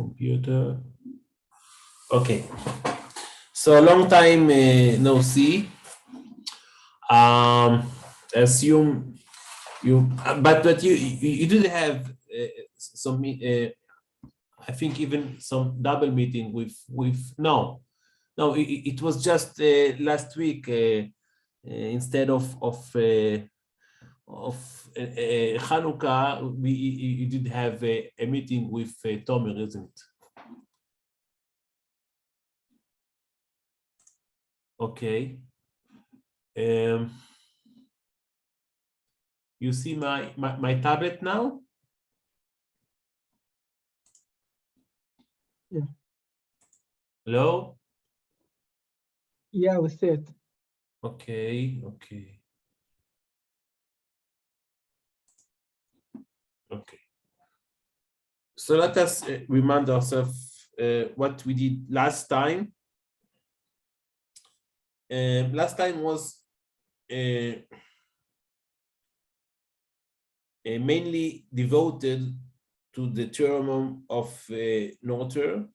computer. Okay, so a long time no see. Assume you, but you did have some. I think even some double meeting with no, it was just last week instead of Hanukkah. You did have a meeting with Tomer, isn't it? Okay. You see my tablet now? Yeah. Hello? Yeah, we see it. Okay. So let us remind ourselves what we did last time. Last time was mainly devoted to the theorem of Noether,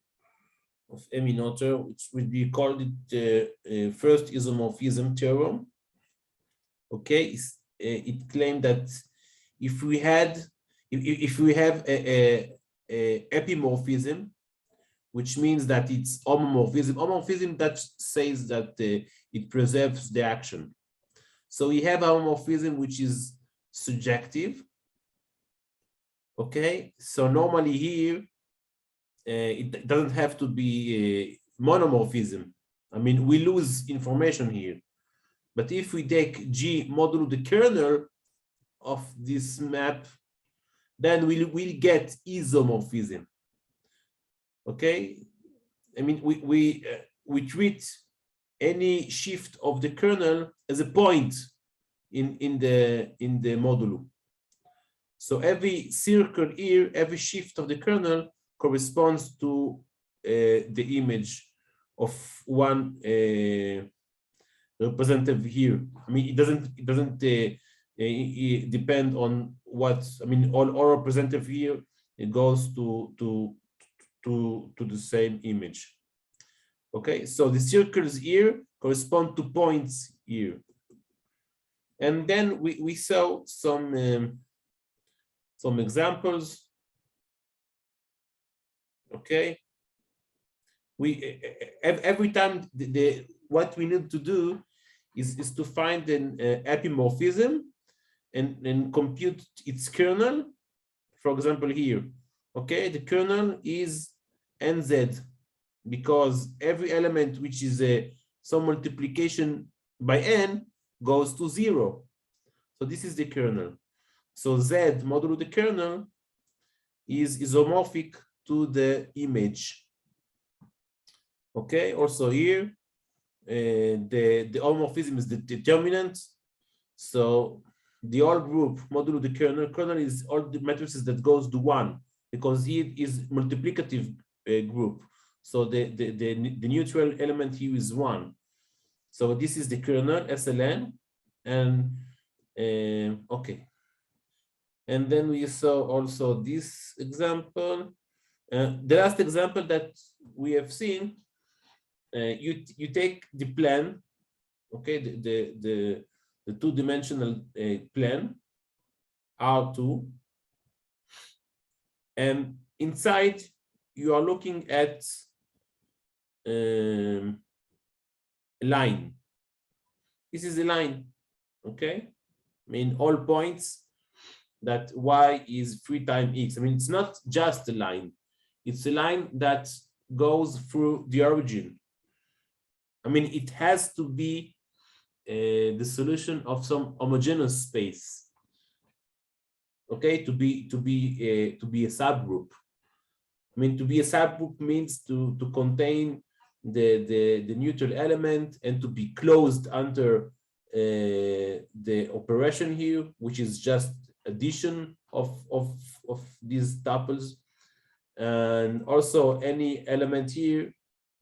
of Emmy Noether, which would be called it first isomorphism theorem. Okay, it claimed that if we have a epimorphism, which means that it's homomorphism that says that it preserves the action. So we have homomorphism which is subjective. Okay, so normally here it doesn't have to be monomorphism. I mean, we lose information here. But if we take G modulo the kernel of this map, then we'll get isomorphism. Okay, I mean, we treat any shift of the kernel as a point in the modulo. So every circle here, every shift of the kernel corresponds to the image of one representative here. I mean, it doesn't depend on what. I mean, all representative here, it goes to the same image. Okay, so the circles here correspond to points here, and then we saw some examples. Okay, we every time what we need to do is to find an epimorphism and compute its kernel. For example, here, okay, the kernel is nz because every element which is some multiplication by n goes to 0. So this is the kernel. So z modulo the kernel is isomorphic to the image. Okay, also here the homomorphism is the determinant. So the all group modulo the kernel is all the matrices that goes to 1 because it is multiplicative group. So the neutral element here is 1. So this is the kernel SLN, and okay. And then we saw also this example. The last example that we have seen, you take the plan, okay, the two-dimensional plan R2, and inside you are looking at a line. This is a line, okay? I mean, all points that y is 3 times x. I mean, it's not just a line. It's a line that goes through the origin. I mean, it has to be the solution of some homogeneous space. Okay, to be a subgroup. I mean, to be a subgroup means to contain the neutral element and to be closed under the operation here, which is just addition of these tuples. And also any element here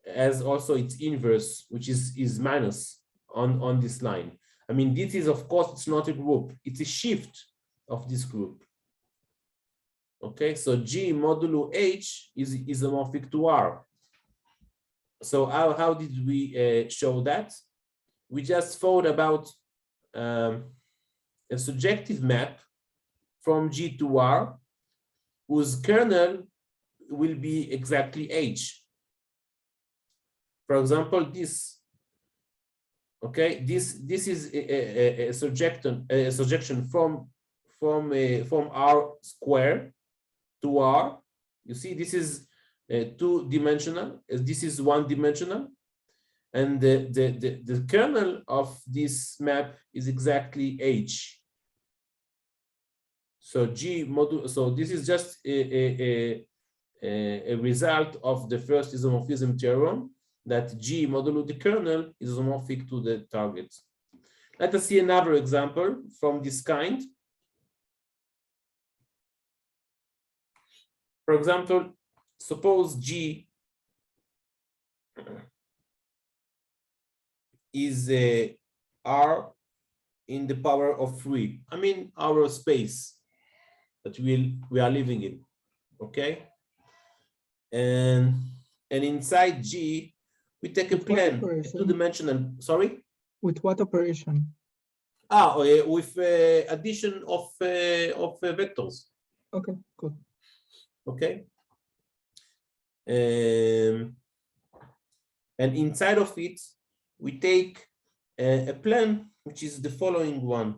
has also its inverse, which is minus on this line. I mean, this is, of course, it's not a group, it's a shift of this group. Okay, so G modulo H is isomorphic to R. So how did we show that? We just thought about a surjective map from G to R, whose kernel will be exactly H. For example, this. Okay, this is a surjection from R square to R. You see, this is two-dimensional. This is one-dimensional, and the kernel of this map is exactly H. So G module. So this is just a result of the first isomorphism theorem, that G modulo the kernel is isomorphic to the target. Let us see another example from this kind. For example, suppose G is R in the power of 3. I mean, our space that we are living in. Okay, and inside G, we take a plane, a two-dimensional. Sorry. With what operation? With addition of vectors. Okay, good. Okay. And inside of it, we take a plane which is the following one.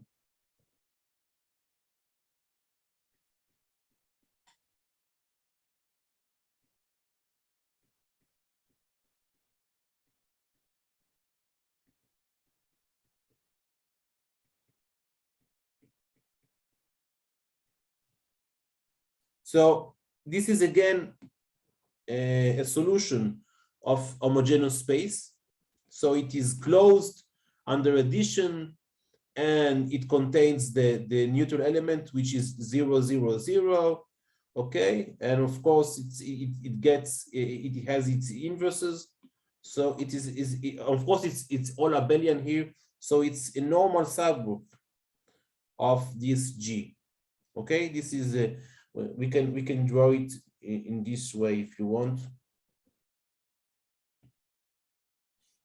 So this is again a solution of homogeneous space. So it is closed under addition, and it contains the neutral element, which is 0, 0, 0. Okay, and of course it has its inverses. So of course it's all abelian here. So it's a normal subgroup of this G. Okay, this is we can draw it in this way if you want.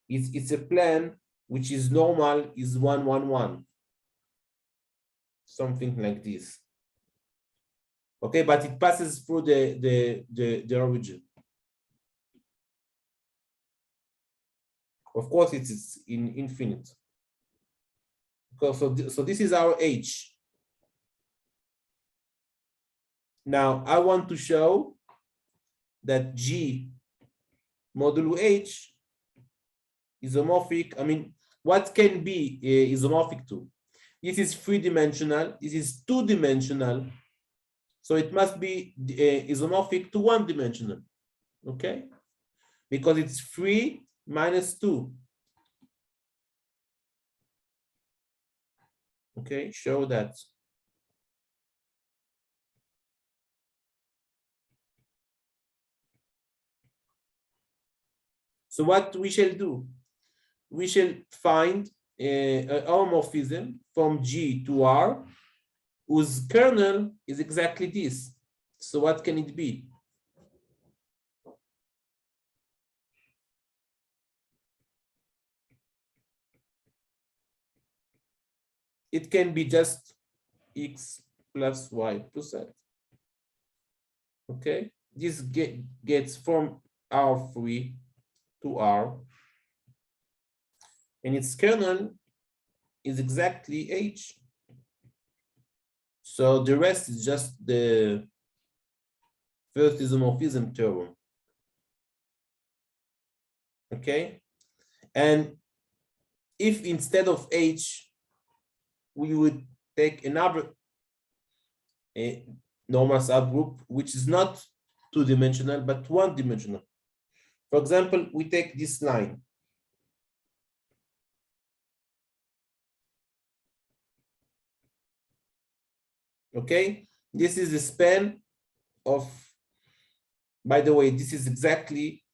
It's a plane which is normal is 1, 1, 1, something like this. Okay, but it passes through the origin. Of course, it is in infinite. So this is our H. Now I want to show that G modulo H isomorphic. I mean, what can be isomorphic to? This is three-dimensional. This is two-dimensional. So it must be isomorphic to one-dimensional. Okay, because it's 3 minus 2. Okay, show that. So what we shall do? We shall find a homomorphism from G to R, whose kernel is exactly this. So what can it be? It can be just X plus Y plus Z. Okay, this gets from R3 to R, and its kernel is exactly H. So the rest is just the first isomorphism theorem. Okay, and if instead of H we would take another normal subgroup which is not two-dimensional but one-dimensional. For example, we take this line. Okay, this is the span of, by the way, this is exactly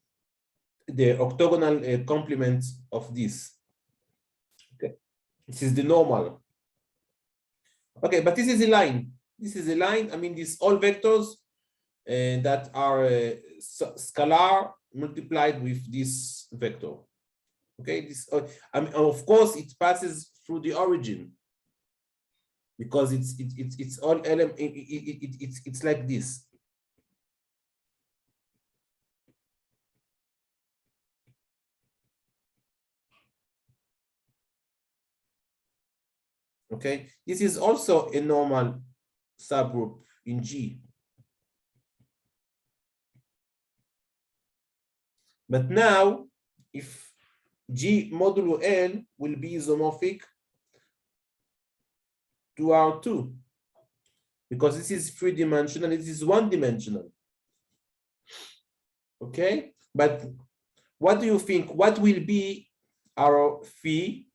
the octagonal complement of this. Okay, this is the normal. Okay, but this is a line. This is a line. I mean, these all vectors that are scalar multiplied with this vector. Okay, this I mean, of course it passes through the origin because it's all element. It's like this. Okay, this is also a normal subgroup in G. But now, if G modulo L will be isomorphic to R2, because this is three-dimensional, this is one-dimensional. Okay, but what do you think? What will be our phi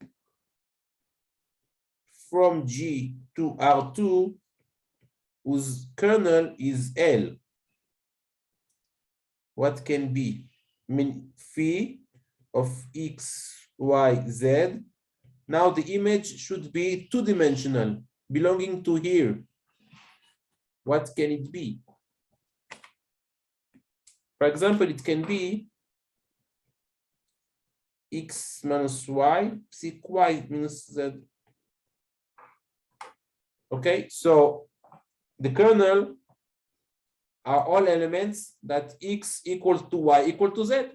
from G to R2 whose kernel is L? What can be? I mean, phi of X, Y, Z. Now the image should be two-dimensional, belonging to here. What can it be? For example, it can be X minus Y, psi Y minus Z. Okay, so the kernel are all elements that X equals to Y equal to Z.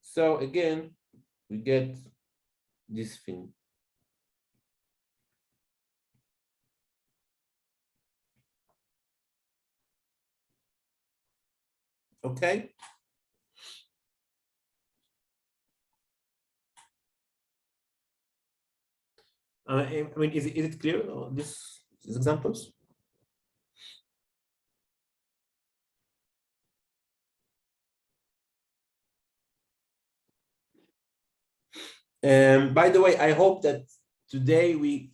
So again, we get this thing. Okay. I mean, is it clear, these examples? By the way, I hope that today we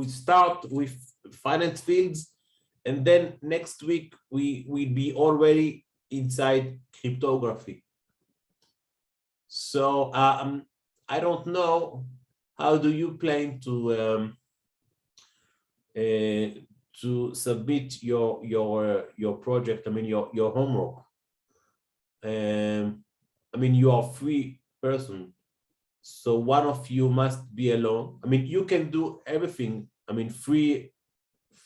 start with finite fields, and then next week we will be already inside cryptography. So I don't know, how do you plan to submit your project? I mean, your homework. I mean, you are a free person, so one of you must be alone. I mean, you can do everything. I mean, free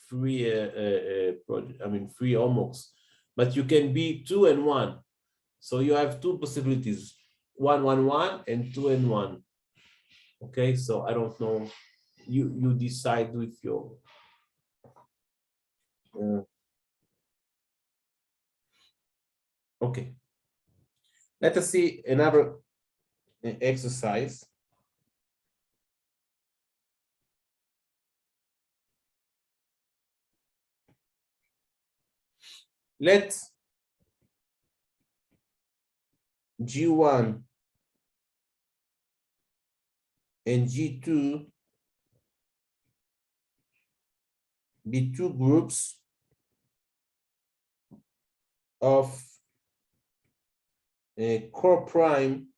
project. I mean, free homeworks, but you can be 2 and 1. So you have two possibilities: 1, 1, 1, and 2 and 1. Okay, so I don't know. You decide with your. Okay. Let us see another exercise. Let G1 and G2 be two groups of core prime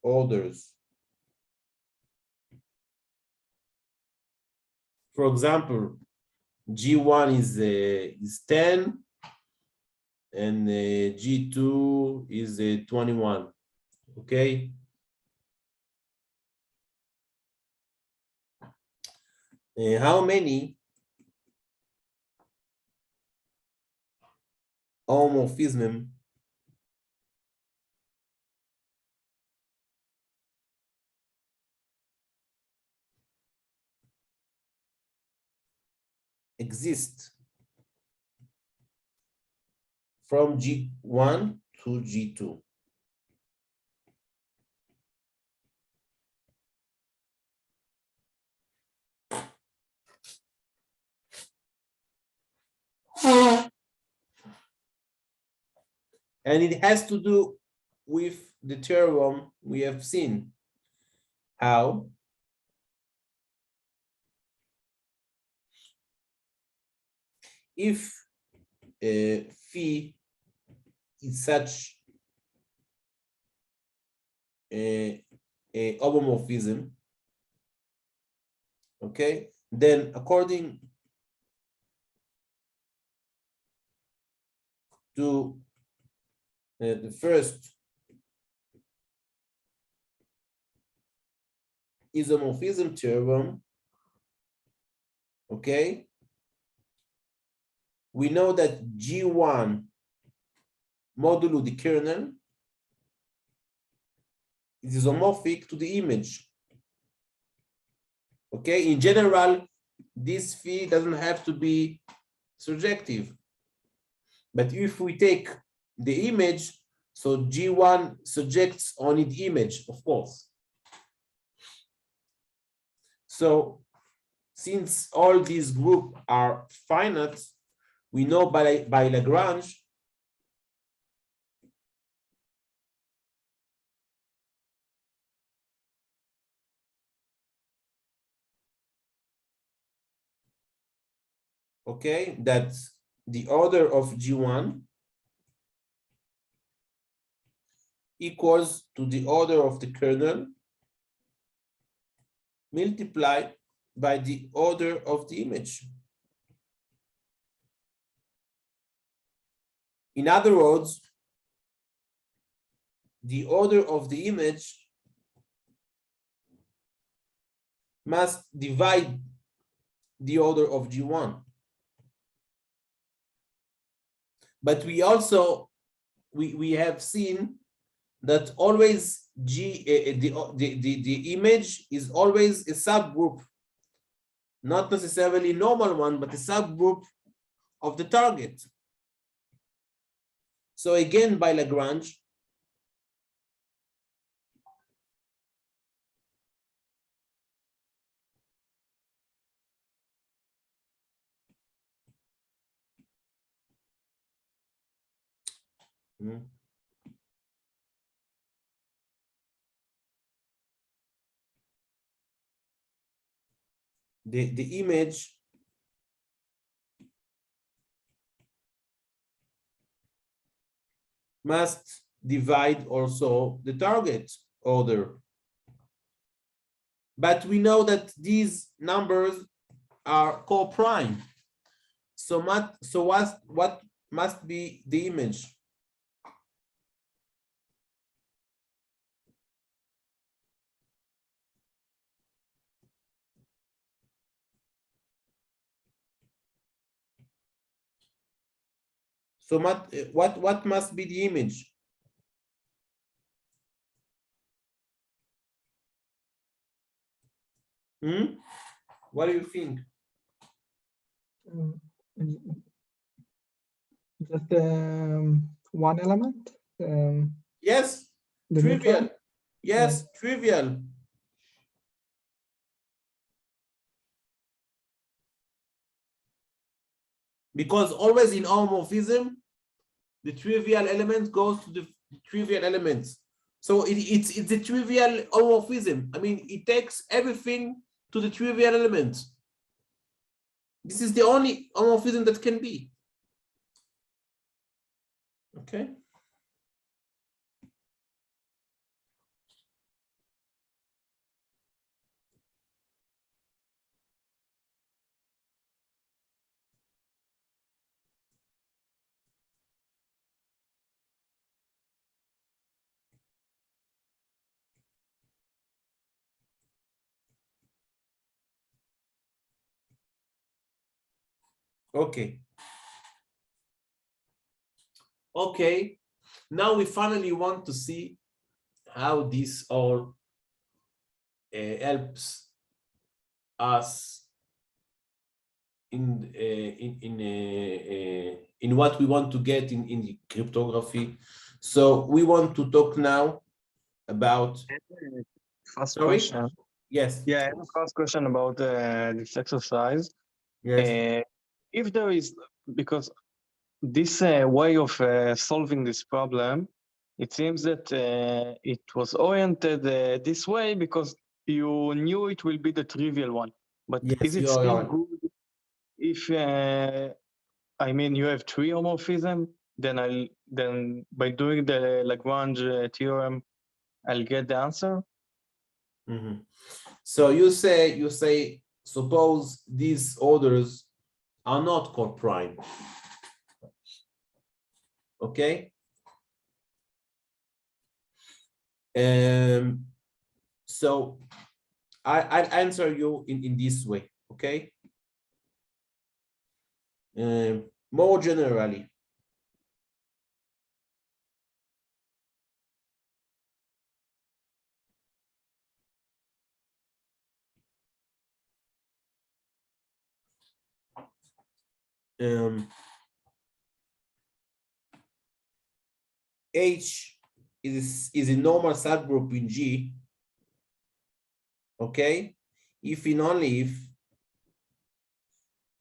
orders. For example, G1 is 10 and G2 is 21. Okay. How many homomorphism exist from G1 to G2? And it has to do with the theorem we have seen. How? If phi is such a homomorphism, okay, then according to the first isomorphism theorem, okay, we know that G1 modulo the kernel is isomorphic to the image. Okay, in general, this phi doesn't have to be surjective. But if we take the image, so G1 subjects only the image, of course. So since all these groups are finite, we know by Lagrange okay, that the order of G1 equals to the order of the kernel multiplied by the order of the image. In other words, the order of the image must divide the order of G1. But we also, we have seen that always the image is always a subgroup, not necessarily a normal one, but a subgroup of the target. So again, by Lagrange, the image must divide also the target order. But we know that these numbers are co-prime. So what must be the image? So what must be the image? What do you think? Just one element. Yes, the trivial. neutral? Yes, trivial. Because always in homomorphism, the trivial element goes to the trivial elements. So it's a trivial homomorphism. I mean, it takes everything to the trivial elements. This is the only homomorphism that can be. Okay. Okay. Okay. Now we finally want to see how this all helps us in what we want to get in the cryptography. So we want to talk now about First question. Yes. Yeah, I have a first question about this exercise. Yes. If there is, because this way of solving this problem, it seems that it was oriented this way because you knew it will be the trivial one. But Yes, is it you are still right. good if, I mean, you have three homomorphism then by doing the Lagrange theorem, I'll get the answer. So you say suppose these orders are not coprime. Okay. So I'll answer you in this way. Okay. More generally, H is a normal subgroup in G, okay, if and only if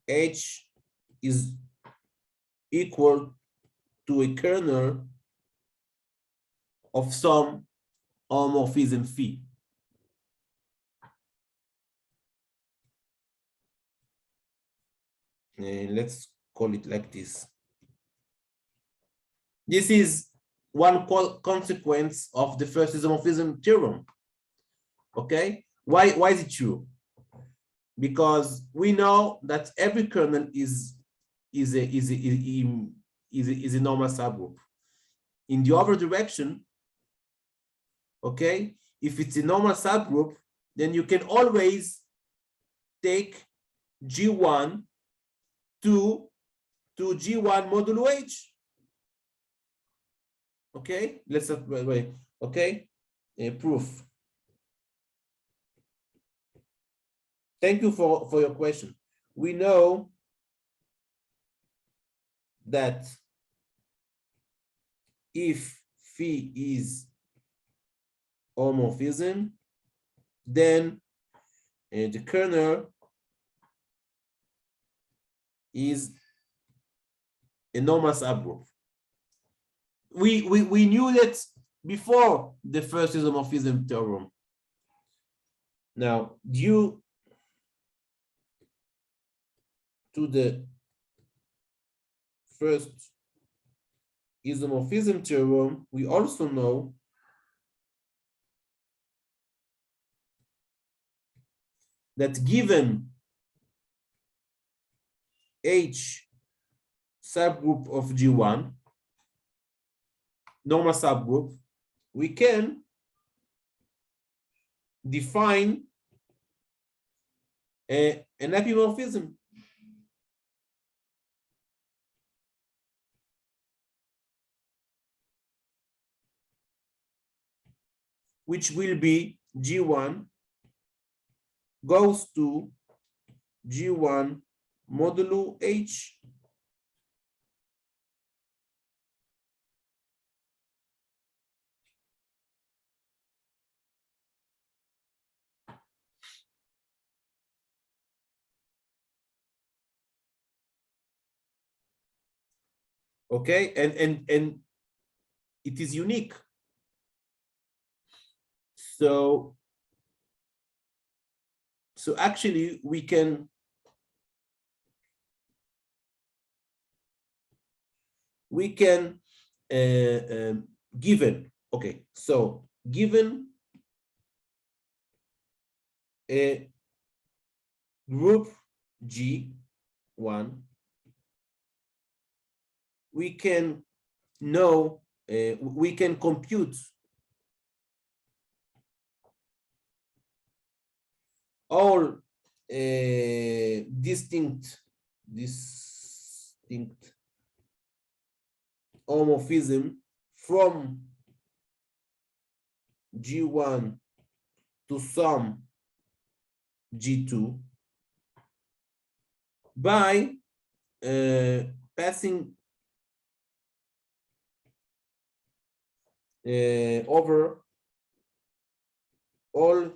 H is equal to a kernel of some homomorphism phi. Let's call it like this. This is one consequence of the first isomorphism theorem. Okay, why is it true? Because we know that every kernel is a normal subgroup. In the other direction, okay, if it's a normal subgroup, then you can always take G1 to G1 modulo H. Okay, let's wait. Okay, proof. Thank you for your question. We know that if phi is homomorphism, then the kernel is a normal subgroup. We knew that before the first isomorphism theorem. Now, due to the first isomorphism theorem, we also know that given H subgroup of G1, normal subgroup, we can define an epimorphism. Which will be G1 goes to G1 modulo H. Okay, and it is unique. So actually we can given, okay, so given a group G1, we can know, we can compute all distinct homomorphism from G1 to some G2 by passing over all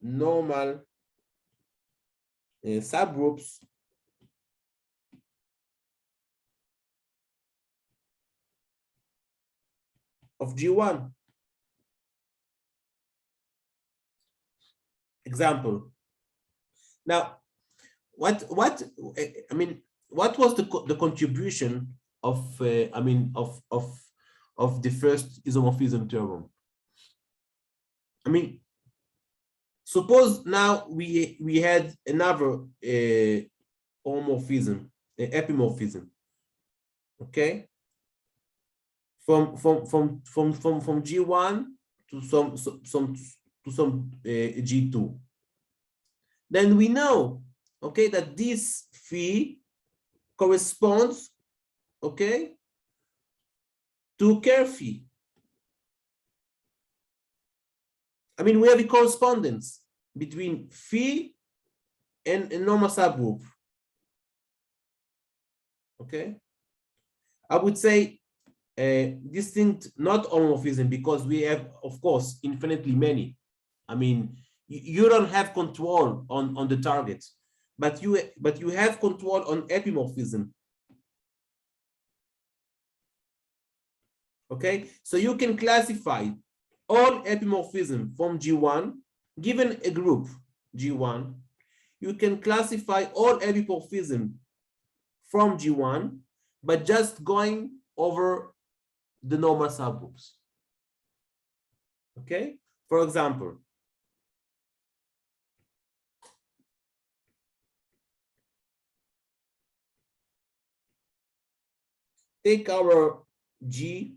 normal subgroups of G1. Example. Now, what was the contribution of the first isomorphism theorem. I mean, suppose now we had another homomorphism, epimorphism, okay, from G1 to some G2. Then we know, okay, that this phi corresponds, okay, to Kerr phi. I mean, we have a correspondence between phi and a normal subgroup. Okay, I would say distinct not homomorphism because we have, of course, infinitely many. I mean, you don't have control on the target, but you have control on epimorphism. Okay, so you can classify all epimorphism from G1, given a group G1, you can classify all epimorphism from G1, but just going over the normal subgroups. Okay, for example, take our G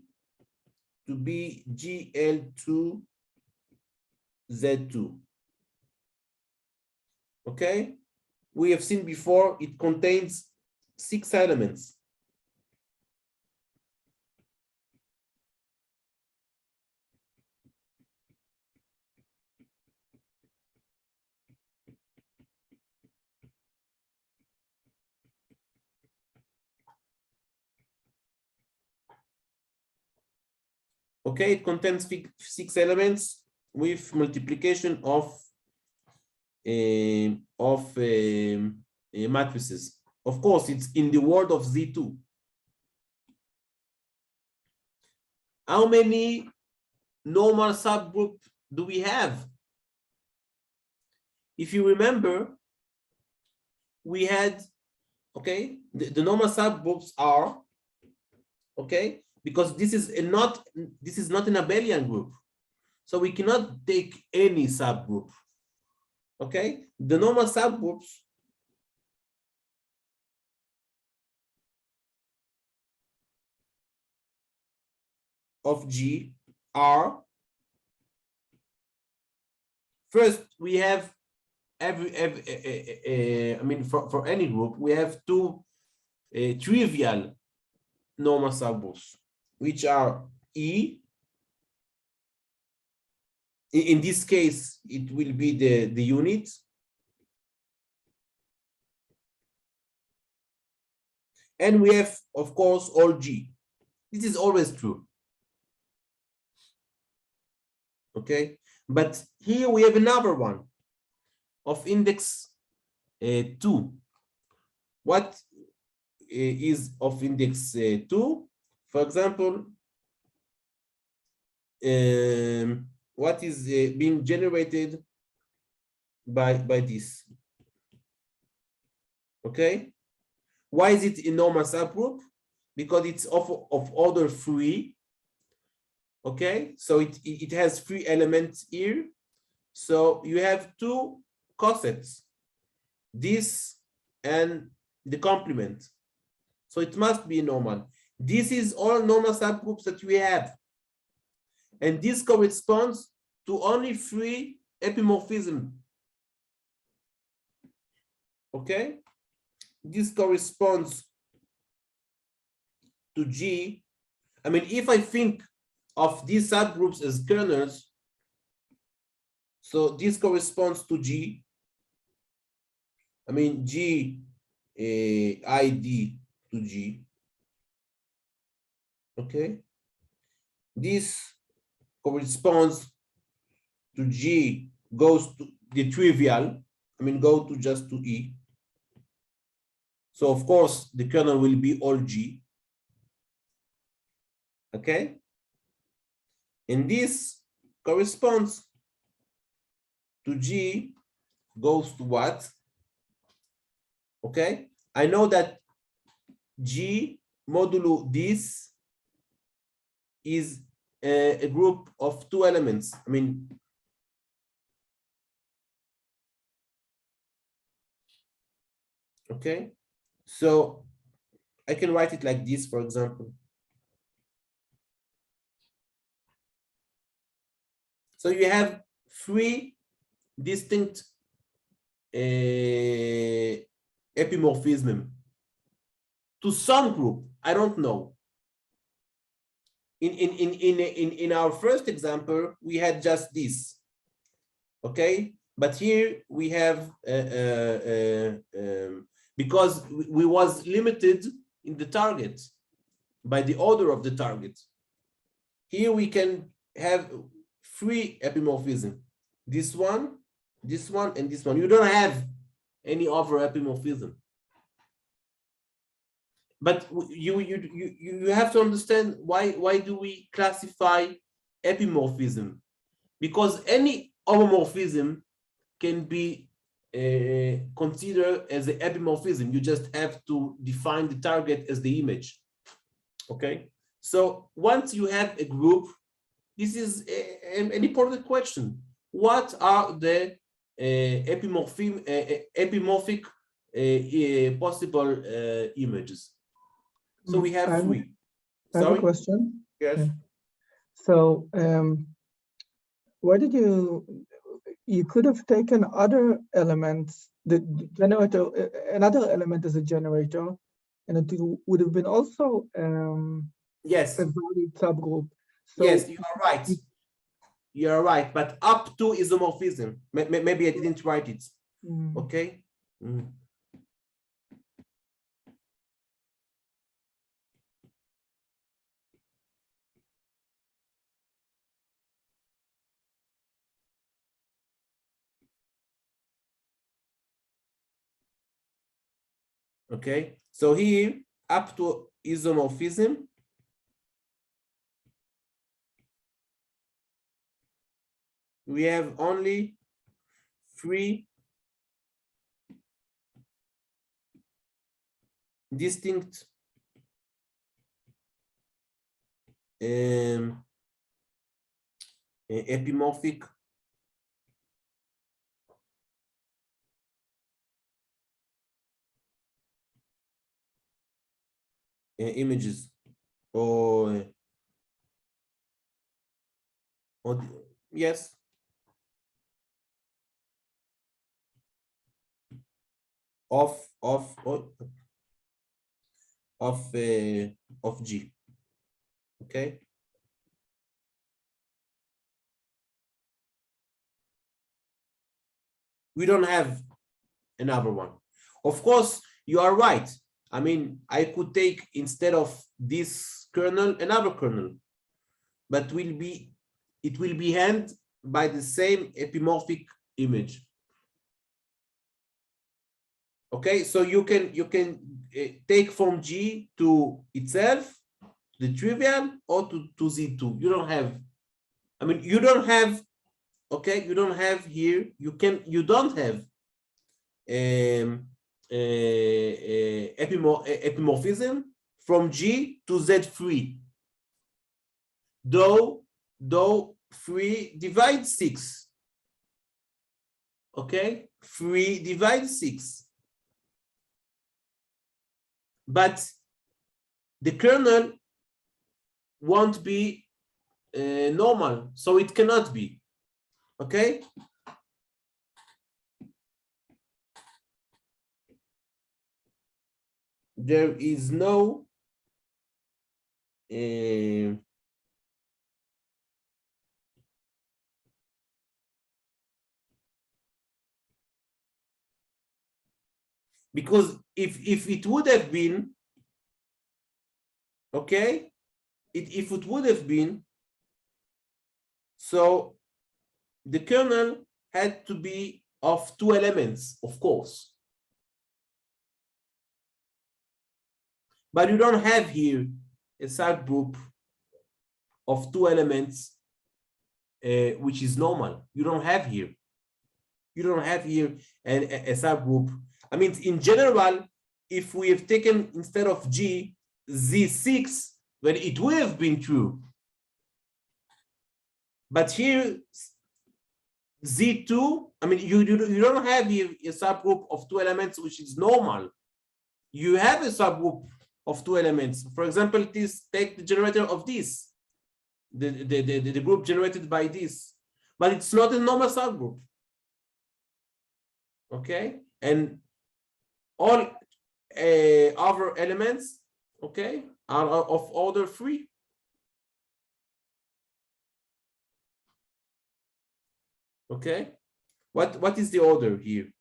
to be GL2Z2. Okay, we have seen before it contains 6 elements. Okay, it contains 6 elements with multiplication of matrices. Of course, it's in the world of Z2. How many normal subgroup do we have? If you remember, we had, okay, the normal subgroups are, okay, because this is not an abelian group, so we cannot take any subgroup. Okay, the normal subgroups of G are, first we have I mean for any group we have 2 trivial normal subgroups, which are E. In this case, it will be the unit. And we have, of course, all G. This is always true. Okay, but here we have another one of index 2. What is of index 2? For example, what is being generated by this? Okay, why is it a normal subgroup? Because it's of order 3. Okay, so it has 3 elements here. So you have 2 cosets, this and the complement. So it must be normal. This is all normal subgroups that we have. And this corresponds to only 3 epimorphisms. Okay, this corresponds to G. I mean, if I think of these subgroups as kernels, so this corresponds to G. I mean, G ID to G. Okay, this corresponds to G goes to the trivial. I mean, go to just to E. So of course the kernel will be all G. Okay, and this corresponds to G goes to what? Okay, I know that G modulo this is a group of two elements. I mean, okay, so I can write it like this, for example. So you have three distinct epimorphism to some group. I don't know. In our first example, we had just this. Okay, but here we have because we was limited in the target by the order of the target. Here we can have three epimorphism. This one, and this one. You don't have any other epimorphism. But you have to understand why do we classify epimorphism? Because any homomorphism can be considered as an epimorphism. You just have to define the target as the image. Okay, so once you have a group, this is an important question. What are the epimorphic possible images? So we have three. I have a question. Yes. Yeah. So why did you could have taken other elements, the generator, another element as a generator, and it would have been also Yes. a valid subgroup. So yes, you are right. You are right, but up to isomorphism. Maybe I didn't write it. Okay. Okay, so here up to isomorphism, we have only three distinct epimorphic images or yes, of G. Okay. We don't have another one. Of course, you are right. I mean, I could take instead of this kernel another kernel, but it will be handled by the same epimorphic image. Okay, so you can take from G to itself, the trivial, or to Z2. You don't have, I mean, you don't have, okay, you don't have here, you don't have epimorphism from G to Z3. Though 3 divides 6. Okay, 3 divides 6. But the kernel won't be normal, so it cannot be. Okay. There is no because if it would have been, okay, if it would have been, so the kernel had to be of 2 elements, of course. But you don't have here a subgroup of 2 elements, which is normal. You don't have here. You don't have here a subgroup. I mean, in general, if we have taken instead of G Z6, when it would have been true. But here, Z2, I mean, you don't have a subgroup of two elements, which is normal. You have a subgroup of two elements. For example, take the generator of this, the group generated by this, but it's not a normal subgroup. Okay, and all other elements, okay, are of order 3. Okay, what is the order here?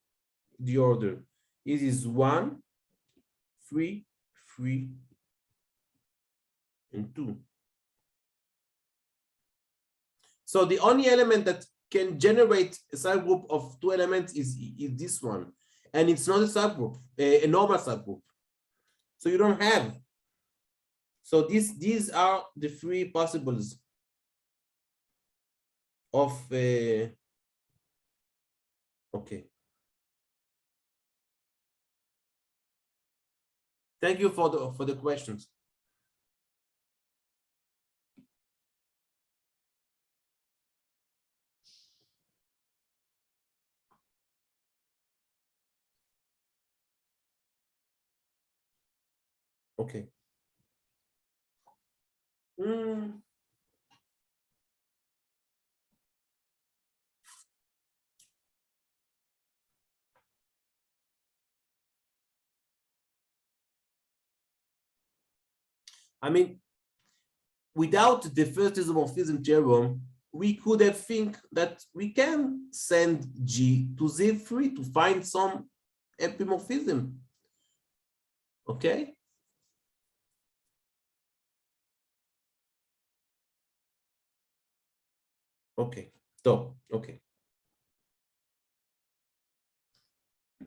The order is 1, 3, 3, and 2. So the only element that can generate a subgroup of two elements is this one, and it's not a subgroup, a normal subgroup. So you don't have. So these are the 3 possibles of okay. Thank you for the questions. Okay. I mean, without the first isomorphism theorem, we could have think that we can send G to Z3 to find some epimorphism. Okay. Okay. So, okay.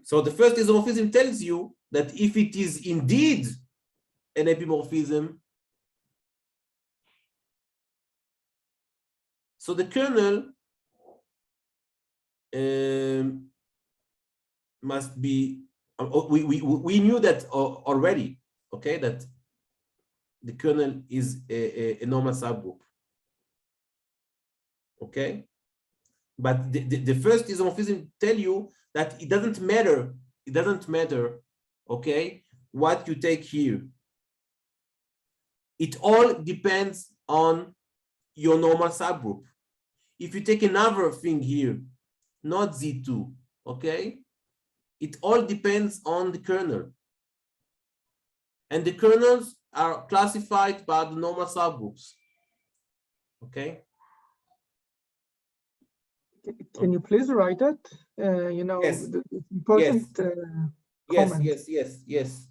So the first isomorphism tells you that if it is indeed an epimorphism, so the kernel must be, we knew that already, okay, that the kernel is a normal subgroup, okay? But the first isomorphism tell you that it doesn't matter, okay, what you take here. It all depends on your normal subgroup. If you take another thing here, not Z2, okay, it all depends on the kernel. And the kernels are classified by the normal subgroups, okay? Can you please write it? You know, Yes. the important comment. Yes.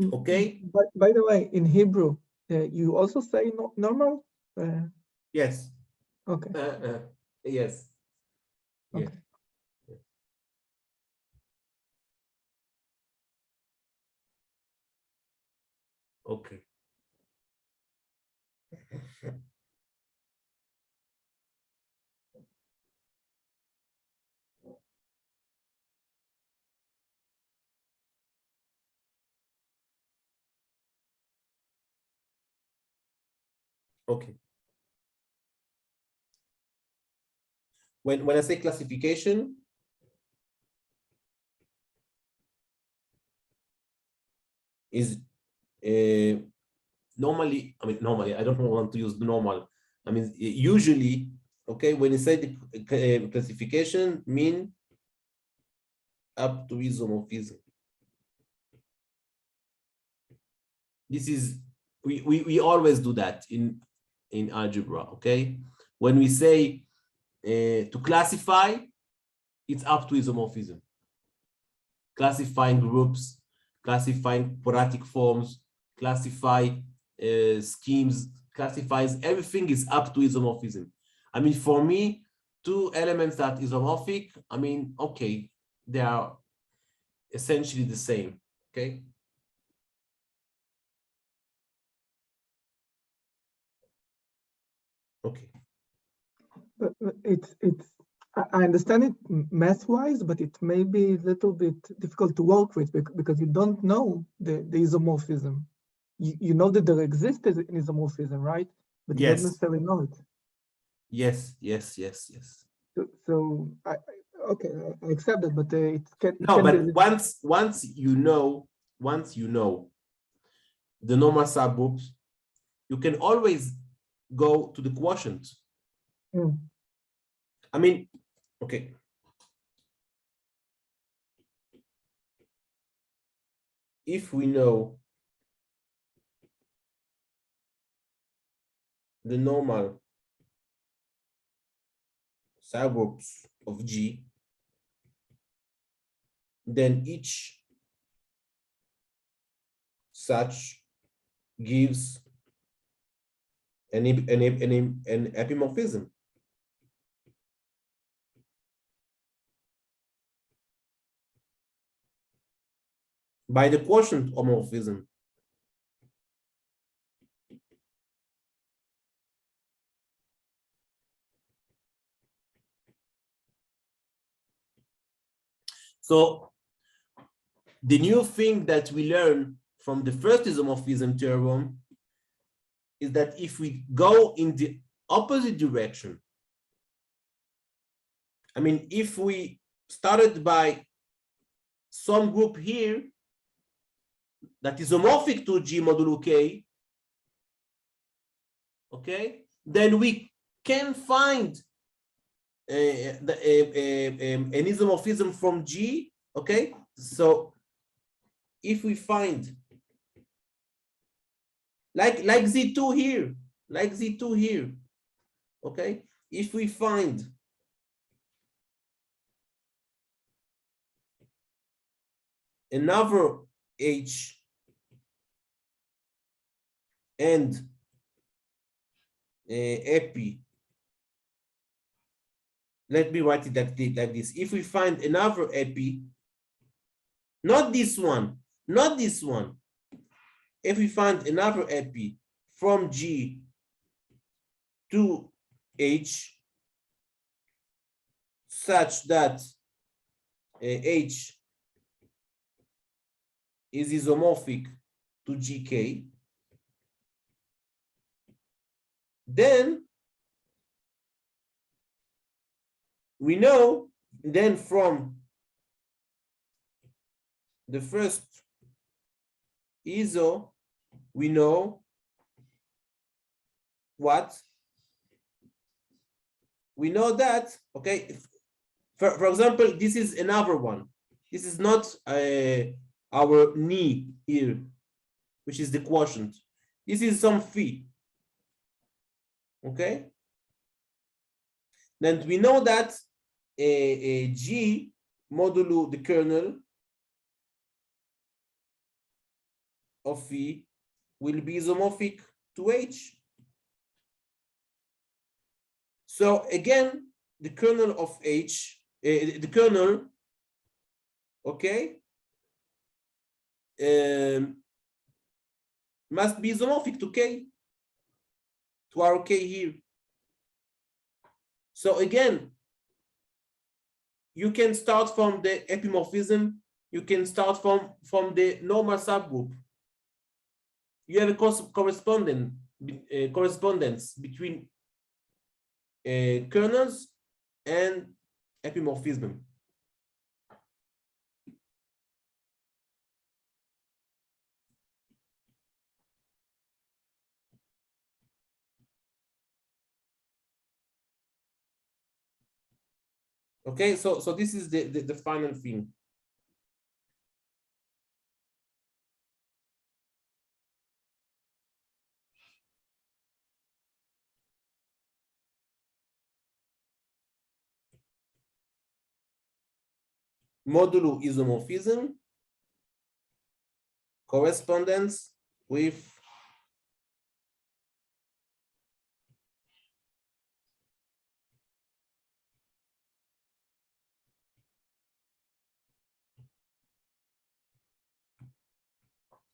Okay. But by the way, in Hebrew, you also say normal? Yes. Okay. Yes. Yes. Okay. Okay. Okay. When I say classification, is normally, normally, I don't want to use normal. I mean, usually, okay, when you say the classification, mean up to isomorphism. This is, we always do that in algebra, okay? When we say to classify, it's up to isomorphism. Classifying groups, classifying quadratic forms, classify schemes, classifies, everything is up to isomorphism. I mean, for me, two elements that isomorphic, I mean, okay, they are essentially the same, okay? Okay. But I understand it math-wise, but it may be a little bit difficult to work with because you don't know the isomorphism. You know that there exists an isomorphism, right? But you don't Yes. necessarily know it. Yes. So okay, I accept that, but it can. No, but once you know the normal subgroups, you can always go to the quotient. I mean, okay. If we know the normal subgroups of G, then each such gives an epimorphism. By the quotient homomorphism. So the new thing that we learn from the first isomorphism theorem is that if we go in the opposite direction, I mean, if we started by some group here that is homomorphic to G modulo K, okay, then we can find an isomorphism from G, okay? So if we find like Z2 here, okay? If we find another H and epi, let me write it like this. If we find another epi, not this one, if we find another epi from G to H such that H is isomorphic to GK, then we know then from the first iso, we know what? We know that, okay, for example, this is another one. This is not our ni here, which is the quotient. This is some phi, okay? Then we know that G modulo the kernel of V will be isomorphic to H. So again, the kernel of H, the kernel, okay, must be isomorphic to K, to our K here. So again, you can start from the epimorphism, you can start from the normal subgroup. You have a correspondence between kernels and epimorphism. Okay, so this is the final thing. Modulo isomorphism, correspondence with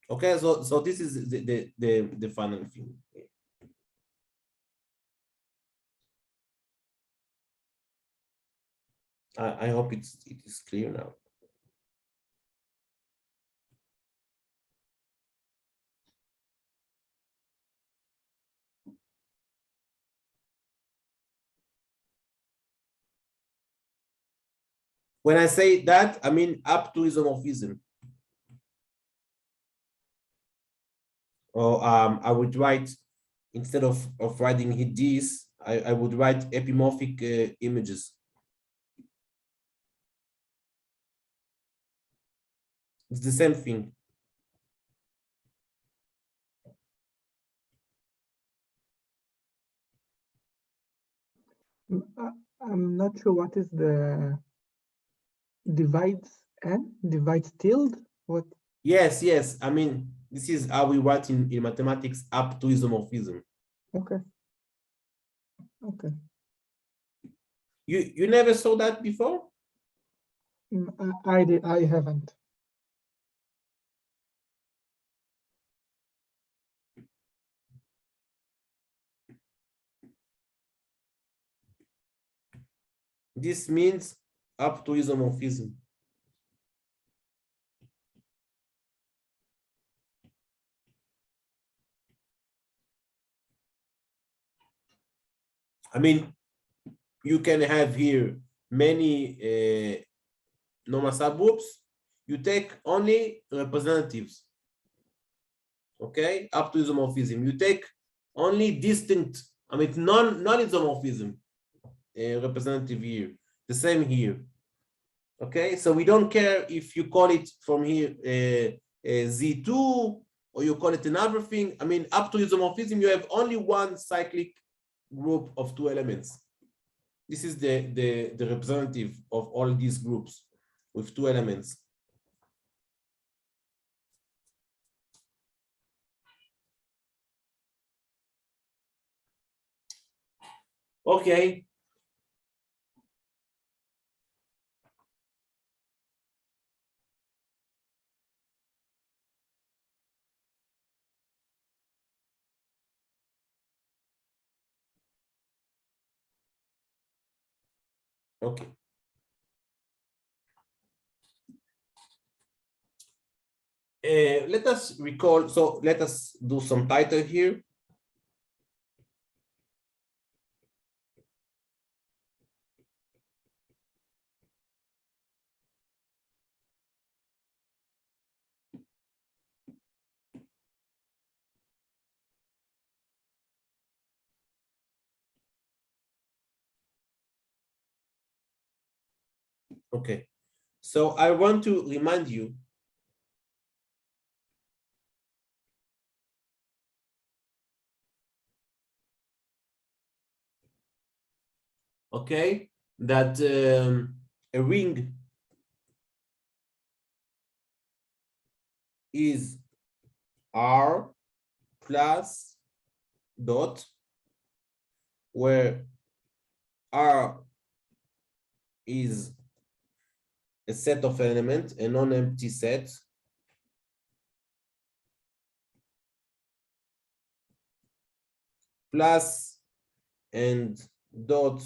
okay, so this is the final thing. I hope it is clear now. When I say that, I mean up to isomorphism. Or I would write, instead of writing this, I would write epimorphic images. It's the same thing. I'm not sure what is the divides and divides tilde. What? Yes. I mean, this is how we write in mathematics up to isomorphism. Okay. Okay. You never saw that before? I haven't. This means up to isomorphism. I mean, you can have here many normal subgroups. You take only representatives, okay, up to isomorphism. You take only distinct, I mean, non-isomorphism representative here. The same here, okay? So we don't care if you call it from here Z2 or you call it another thing. I mean, up to isomorphism, you have only one cyclic group of two elements. This is the representative of all these groups with two elements. Okay. Okay. Let us recall, so let us do some title here. Okay, so I want to remind you okay, that a ring is R plus dot, where R is a set of elements, a non-empty set, plus and dot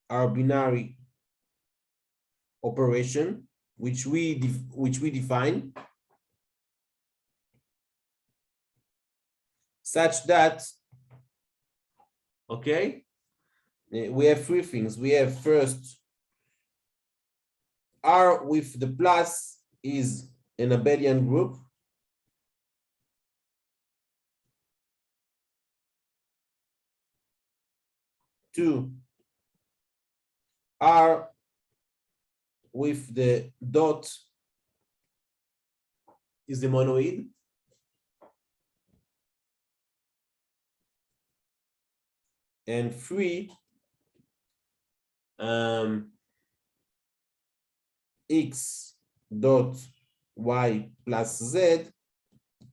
are binary operation, which we define, such that, okay, we have three things. We have first, R with the plus is an abelian group. Two, R with the dot is the monoid. And three, x dot y plus z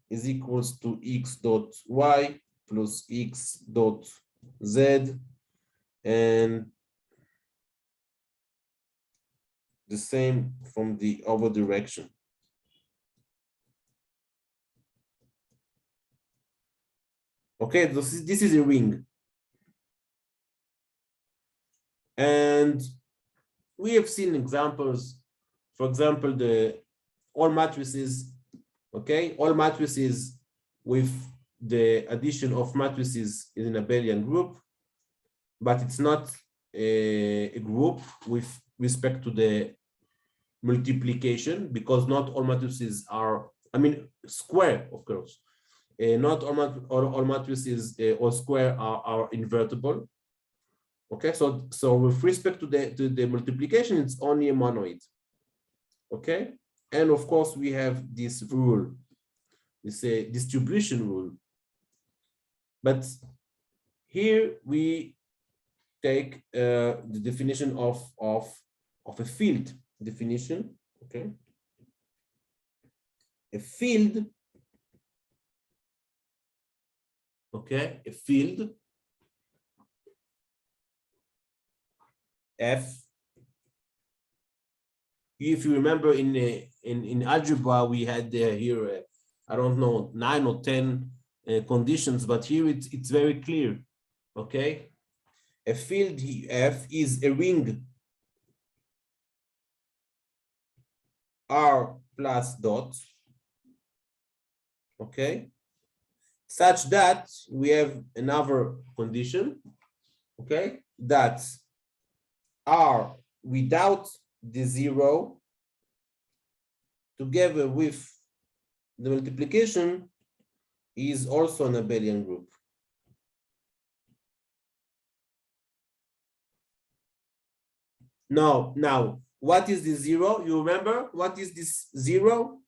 is equals to x dot y plus x dot z, and the same from the other direction. Okay, this is a ring. And we have seen examples, for example, all matrices, okay, all matrices with the addition of matrices in an abelian group, but it's not a group with respect to the multiplication, because not all matrices are, I mean, square, of course. Not all matrices or square are invertible. Okay, so with respect to the multiplication, it's only a monoid. Okay, and of course we have this rule, this distribution rule. But here we take the definition of a field definition. Okay, a field. Okay, a field F. If you remember in algebra, we had here I don't know, 9 or 10 conditions, but here it's very clear. Okay, a field F is a ring R plus dot. Okay, such that we have another condition. Okay, that R without the zero together with the multiplication is also an abelian group. Now, what is the zero? You remember what is this zero?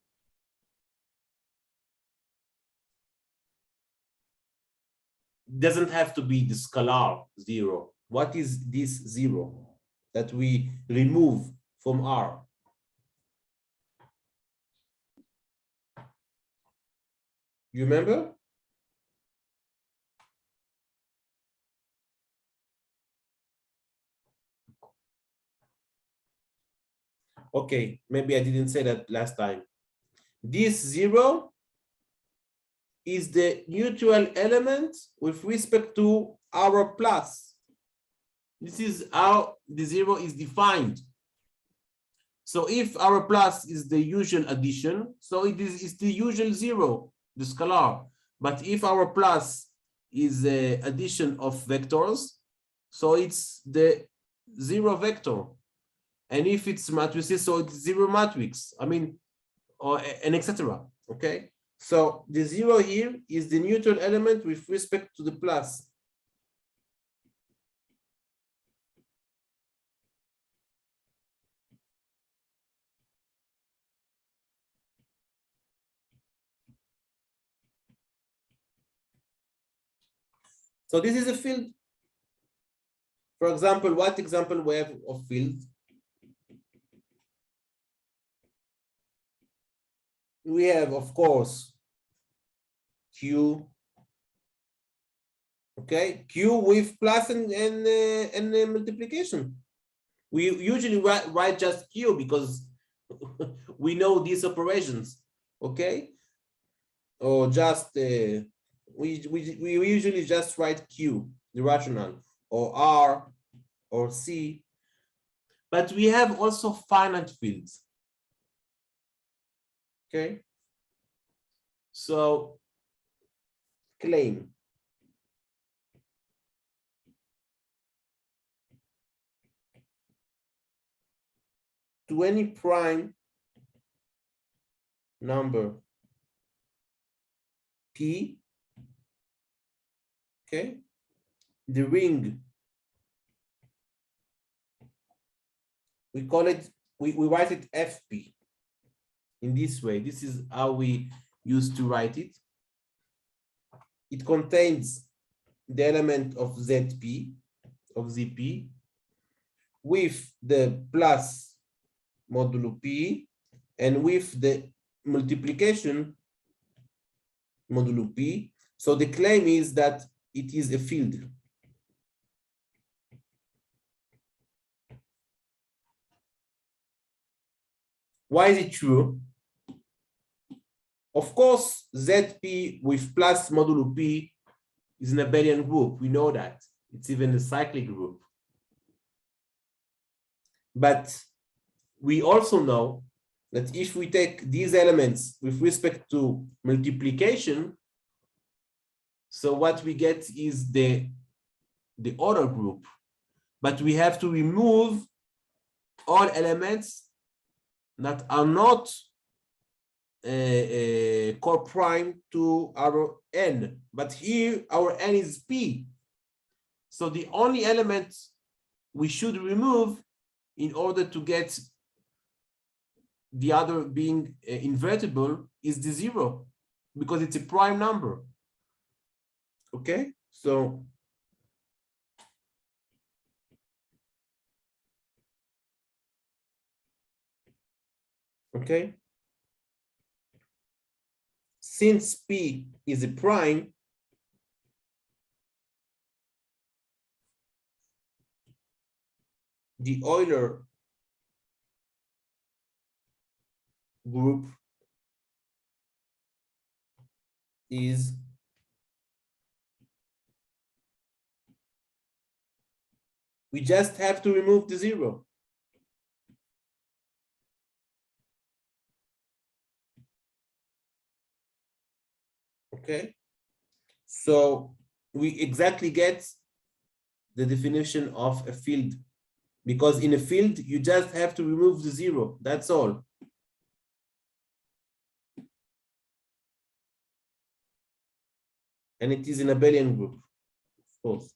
Doesn't have to be the scalar zero. What is this zero that we remove from R? You remember? Okay, maybe I didn't say that last time. This zero is the neutral element with respect to our plus. This is how the zero is defined. So if our plus is the usual addition, so it's the usual zero, the scalar. But if our plus is the addition of vectors, so it's the zero vector. And if it's matrices, so it's zero matrix, I mean, and etc. Okay, so the zero here is the neutral element with respect to the plus. So this is a field. For example, what example we have of field? We have, of course, Q. Okay, Q with plus and multiplication. We usually write just Q because we know these operations. Okay, or just we usually just write Q, the rational, or R, or C. But we have also finite fields. Okay, so claim. To any prime number P, okay, the ring, we call it, we write it FP in this way. This is how we used to write it. It contains the element of ZP, of ZP, with the plus modulo P, and with the multiplication modulo P. So the claim is that it is a field. Why is it true? Of course, ZP with plus modulo P is an abelian group. We know that. It's even a cyclic group. But we also know that if we take these elements with respect to multiplication, so what we get is the order group. But we have to remove all elements that are not co-prime to our n, but here our n is P. So the only element we should remove in order to get the other being invertible is the 0, because it's a prime number. Okay, so okay, since P is a prime, the Euler group is we just have to remove the 0. Okay, so we exactly get the definition of a field, because in a field you just have to remove the 0. That's all. And it is an abelian group, of course.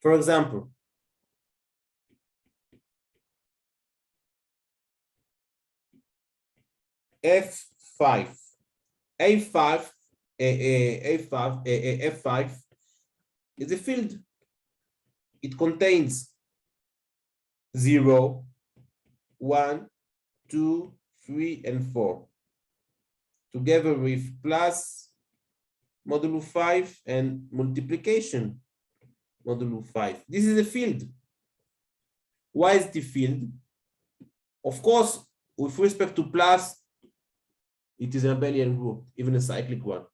For example, F5, A5, F5 is a field. It contains 0, 1, 2, 3, and 4, together with plus modulo 5 and multiplication modulo 5. This is a field. Why is the field? Of course, with respect to plus, it is an abelian group, even a cyclic one.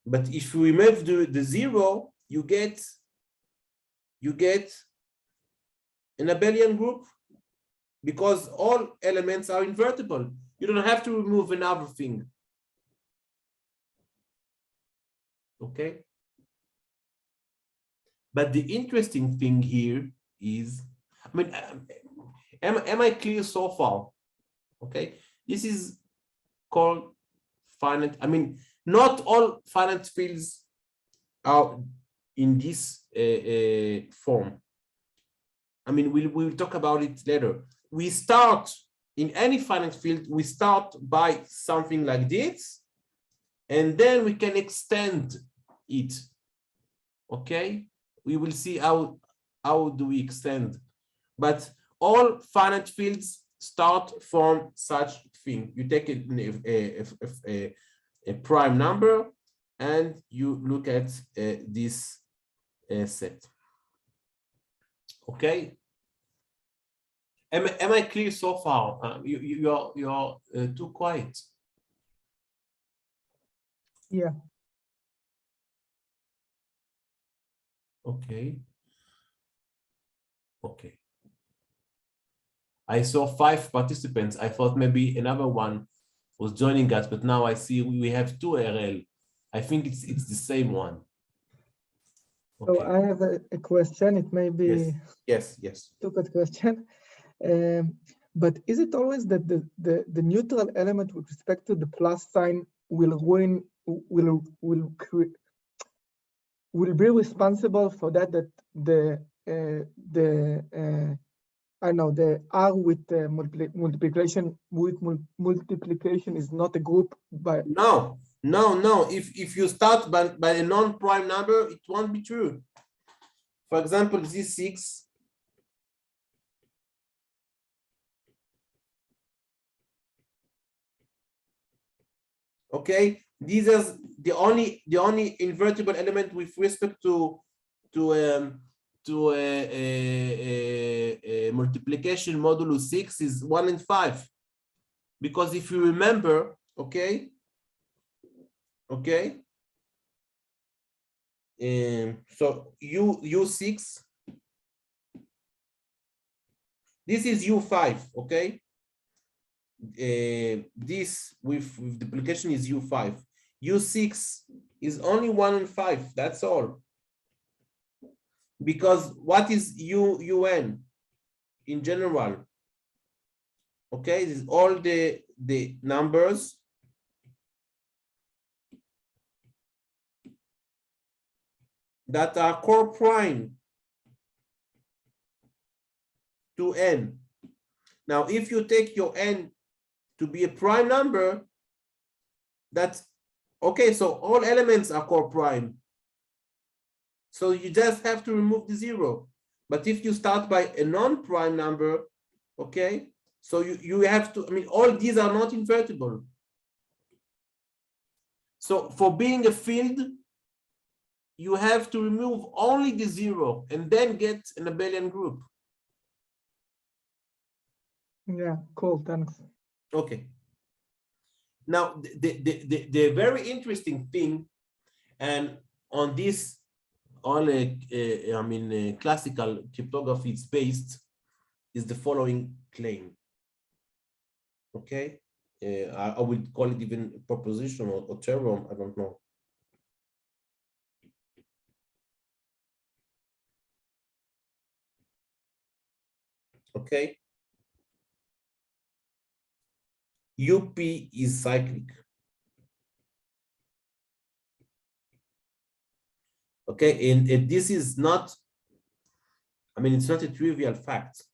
But if you remove the 0, you get an abelian group, because all elements are invertible. You don't have to remove another thing. Okay? But the interesting thing here is, I mean, am I clear so far? Okay, this is called finite. I mean, not all finite fields are in this form. I mean, we'll talk about it later. We start in any finite field, we start by something like this, and then we can extend it. okay, we will see how do we extend. But all finite fields start from such thing. You take a prime number and you look at this set. Okay. Am I clear so far? You're too quiet. Yeah. Okay. Okay. I saw 5 participants. I thought maybe another one was joining us, but now I see we have 2 RL. I think it's the same one. Okay. So I have a question. It may be yes. Stupid question. But is it always that the neutral element with respect to the plus sign will be responsible for that the I know the R with multiplication is not a group by no. If you start by a non-prime number, it won't be true. For example, this 6. Okay, these are the only invertible element with respect to a multiplication modulus 6 is 1 and 5, because if you remember, okay, so U6, this is U5, okay. This with duplication is U5. U6 is only 1 and 5. That's all. Because what is UN in general? Okay, this is all the numbers that are core prime to n. Now, if you take your n to be a prime number, that's okay. So all elements are core prime. So you just have to remove the 0. But if you start by a non-prime number, okay, so you have to, I mean, all these are not invertible. So for being a field, you have to remove only the 0 and then get an abelian group. Yeah, cool, thanks. Okay. Now, the very interesting thing, and on this, classical cryptography is based, is the following claim. Okay, I would call it even proposition or theorem, I don't know. Okay. UP is cyclic. Okay, and this is not, I mean, it's not a trivial fact.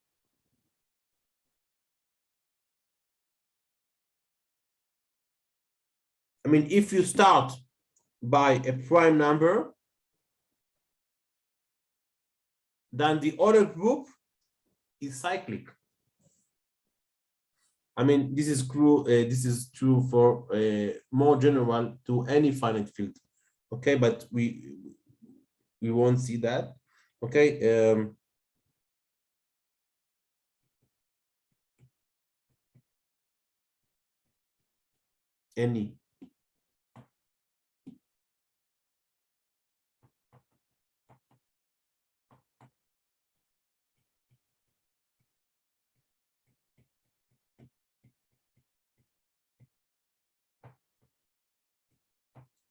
I mean, if you start by a prime number, then the other group is cyclic. I mean, this is true for more general to any finite field. Okay, but we won't see that. Okay. Any.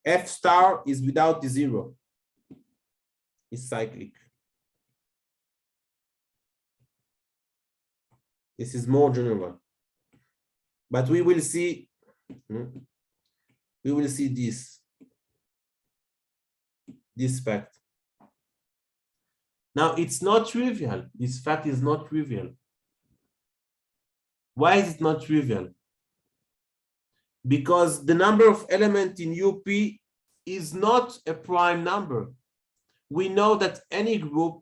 F star is without the 0. It's cyclic. This is more general. But we will see this fact. Now, it's not trivial. This fact is not trivial. Why is it not trivial? Because the number of elements in UP is not a prime number. we know that any group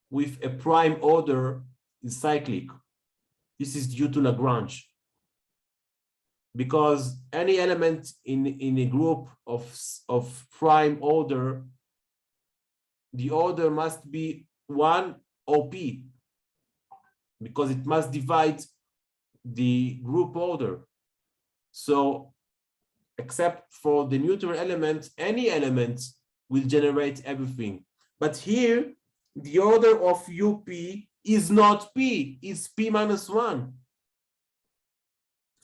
with a prime order is cyclic. This is due to Lagrange. Because any element in a group of prime order, the order must be 1 OP, because it must divide the group order. So except for the neutral element, any element will generate everything. But here, the order of UP is not P, it's P minus 1.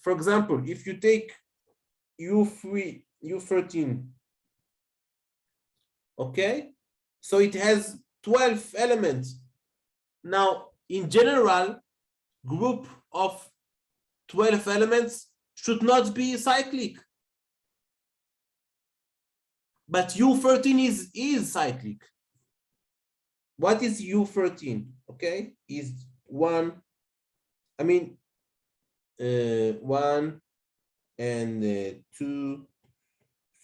For example, if you take U3, U13, okay? So it has 12 elements. Now, in general, group of 12 elements should not be cyclic. But U13 is cyclic. What is U13? Okay, is 1, I mean, 1 and 2,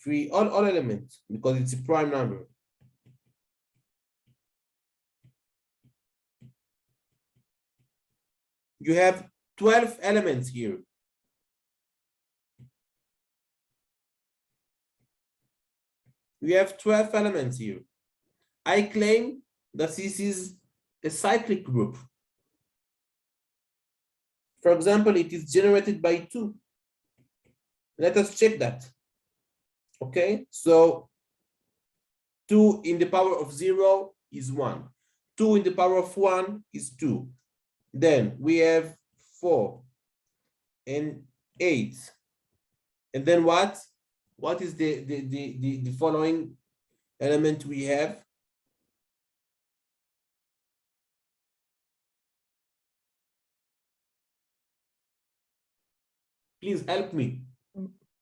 3, all elements, because it's a prime number. You have 12 elements here. We have 12 elements here. I claim that this is a cyclic group. For example, it is generated by 2. Let us check that. Okay, so 2 in the power of 0 is 1. 2 in the power of 1 is 2. Then we have 4 and 8. And then what? What is the following element we have? Please help me.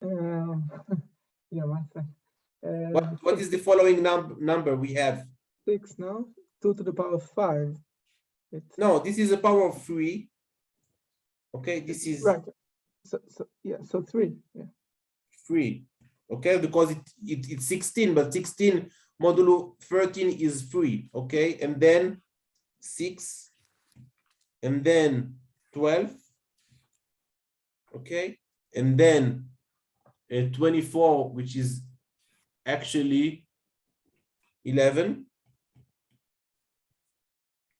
Yeah, one second. What is the following number we have? 6 now, 2 to the power of 5. No, this is a power of 3. Okay, this is right. So yeah, so 3. Yeah. 3. Okay, because it's 16, but 16 modulo 13 is 3. Okay, and then 6, and then 12. Okay, and then 24, which is actually 11,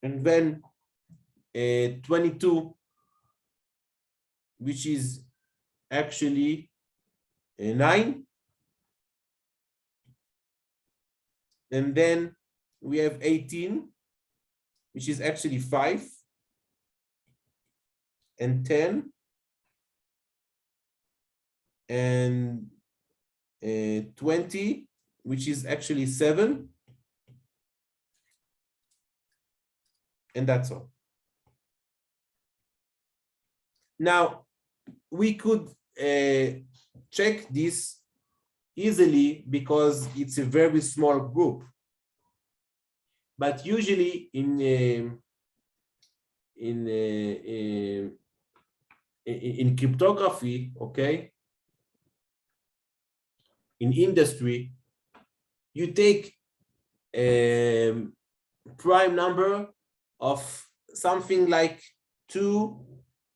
and then 22, which is actually 9, and then we have 18, which is actually 5, and 10, and 20, which is actually 7, and that's all. Now, we could check this easily because it's a very small group. But usually in cryptography, okay, in industry, you take a prime number of something like 2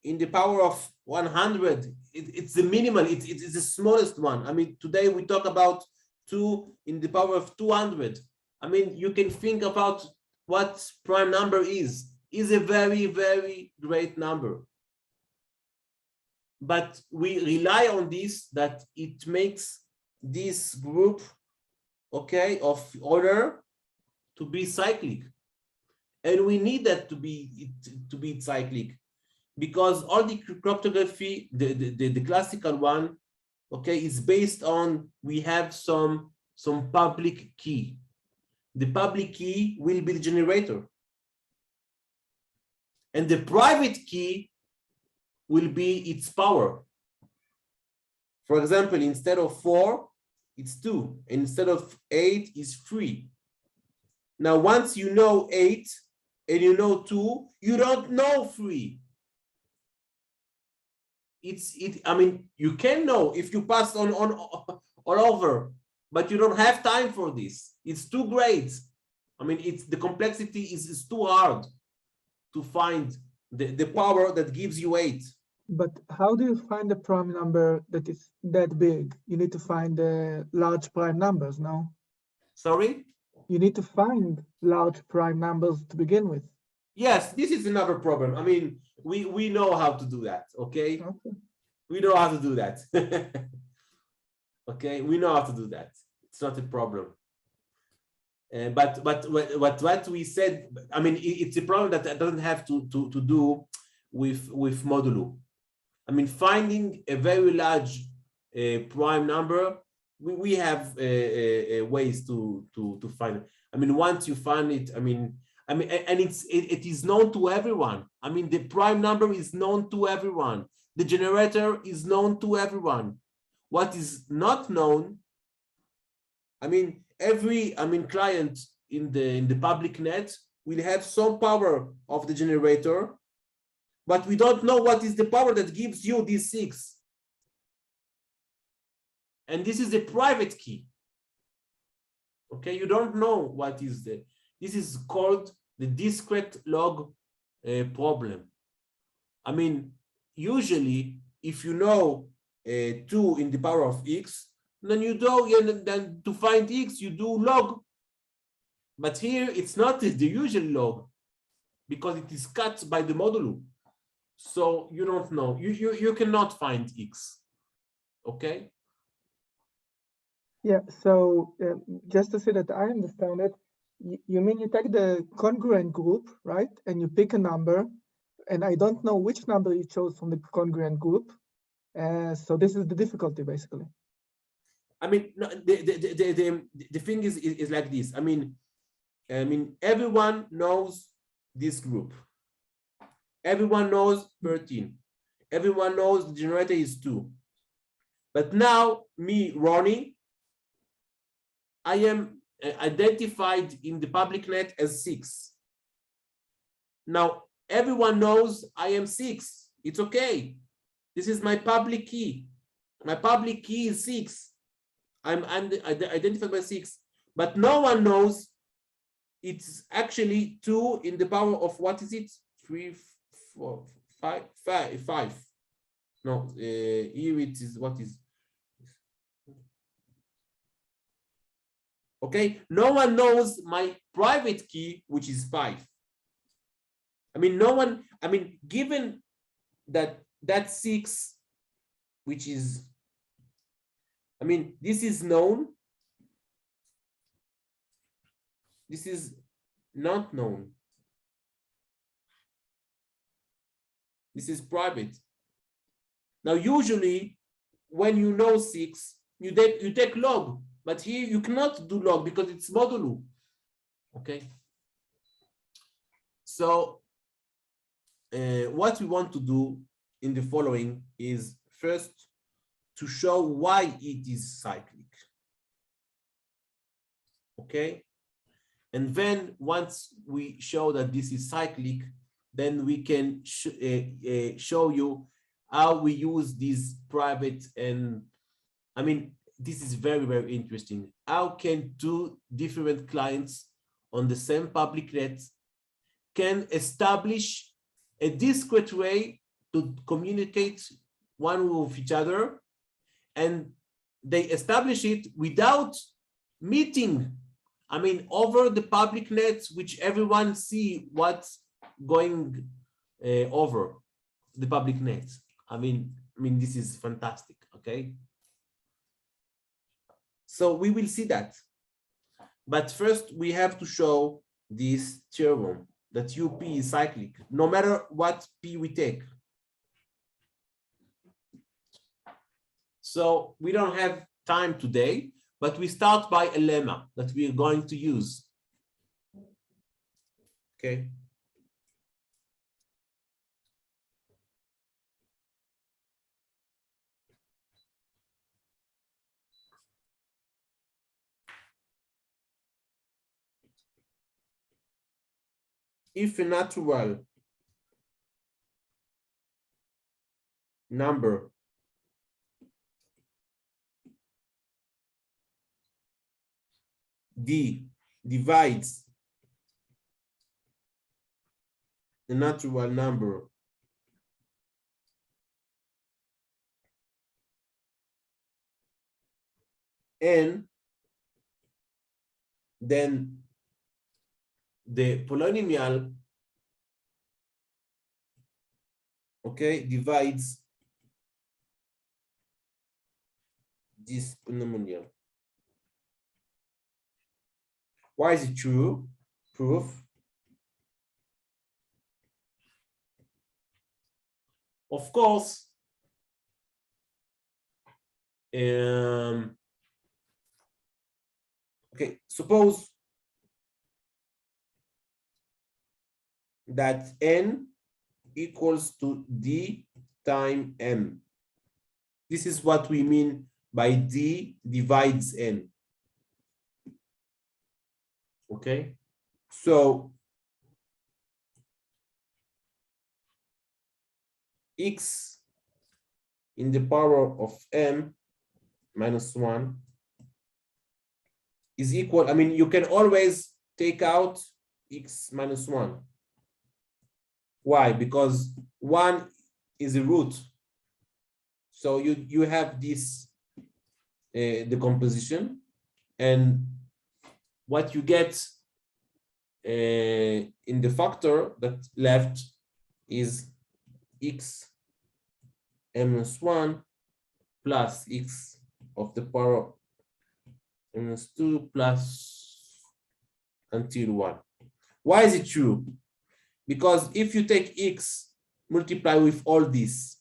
in the power of 100. It's the minimal, it's the smallest one. I mean, today we talk about 2 in the power of 200. I mean, you can think about what prime number is a very, very great number. But we rely on this, that it makes this group, okay, of order to be cyclic. And we need that to be cyclic, because all the cryptography, the classical one, okay, is based on, we have some public key. The public key will be the generator. And the private key will be its power. For example, instead of 4, it's 2. Instead of 8, it's 3. Now, once you know 8 and you know 2, you don't know 3. I mean, you can know if you pass on all over, but you don't have time for this. It's too great. I mean, it's the complexity is too hard to find the power that gives you 8. But how do you find a prime number that is that big? You need to find large prime numbers, no? Sorry? You need to find large prime numbers to begin with. Yes, this is another problem. I mean, we know how to do that, okay? Okay. We know how to do that. Okay, we know how to do that. It's not a problem. But what we said, I mean, it's a problem that doesn't have to do with modulo. I mean, finding a very large prime number, we have ways to find it. I mean, once you find it, I mean, and it is known to everyone. I mean, the prime number is known to everyone. The generator is known to everyone. What is not known, I mean, every client in the public net will have some power of the generator, but we don't know what is the power that gives you these 6. And this is a private key. Okay, you don't know what is this is called the discrete log problem. I mean, usually if you know 2 in the power of x, then you do, and then to find x, you do log. But here it's not the usual log because it is cut by the modulo. So you don't know. You cannot find x. Okay. Yeah. So just to say that I understand it, you mean you take the congruent group, right? And you pick a number, and I don't know which number you chose from the congruent group. So this is the difficulty, basically. I mean, no, the thing is like this. I mean, everyone knows this group. Everyone knows 13. Everyone knows the generator is 2. But now, me, Ronnie, I am identified in the public net as 6. Now, everyone knows I am 6. It's okay. This is my public key. My public key is 6. I'm identified by 6. But no one knows it's actually 2 in the power of, what is it? 3, 4, 5. No, here it is, what is? Okay, no one knows my private key, which is 5. I mean, no one, I mean, given that 6, which is, I mean, this is known, this is not known. This is private. Now, usually, when you know 6, you take log, but here you cannot do log because it's modulo. Okay. So, what we want to do in the following is first to show why it is cyclic. Okay. And then once we show that this is cyclic, then we can show you how we use these private, and I mean, this is very, very interesting. How can 2 different clients on the same public net can establish a discrete way to communicate one with each other, and they establish it without meeting. I mean, over the public net, which everyone see what's going over the public net. I mean, this is fantastic. Okay. So we will see that. But first, we have to show this theorem that UP is cyclic, no matter what P we take. So we don't have time today, but we start by a lemma that we are going to use. Okay. If a natural number D divides a natural number n, then the polynomial, okay, divides this polynomial. Why is it true? Proof. Of course, okay, suppose that n equals to d times m. This is what we mean by d divides n. Okay, so x in the power of m minus 1 is equal, I mean, you can always take out x minus 1. Why? Because 1 is a root. So you have this decomposition, and what you get in the factor that left is x minus 1 plus x of the power minus 2 plus until 1. Why is it true? Because if you take x, multiply with all this,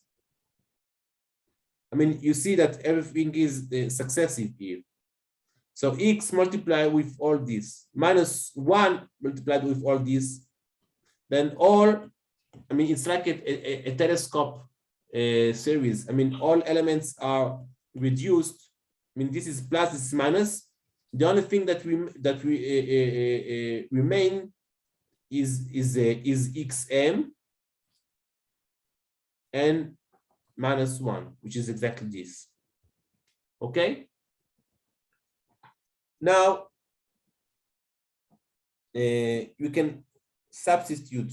I mean, you see that everything is successive here. So x multiplied with all this, minus 1 multiplied with all this, then all, I mean, it's like a telescope series. I mean, all elements are reduced. I mean, this is plus, this is minus. The only thing that remain is xm and minus 1, which is exactly this. Okay. Now you can substitute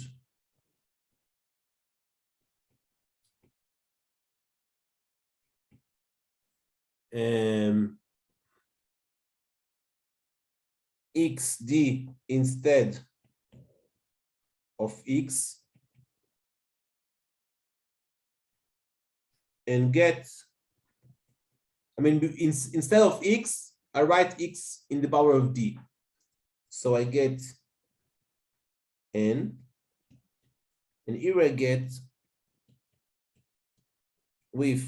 xd instead of x and get, I mean, instead of x, I write x in the power of d. So I get n, and here I get with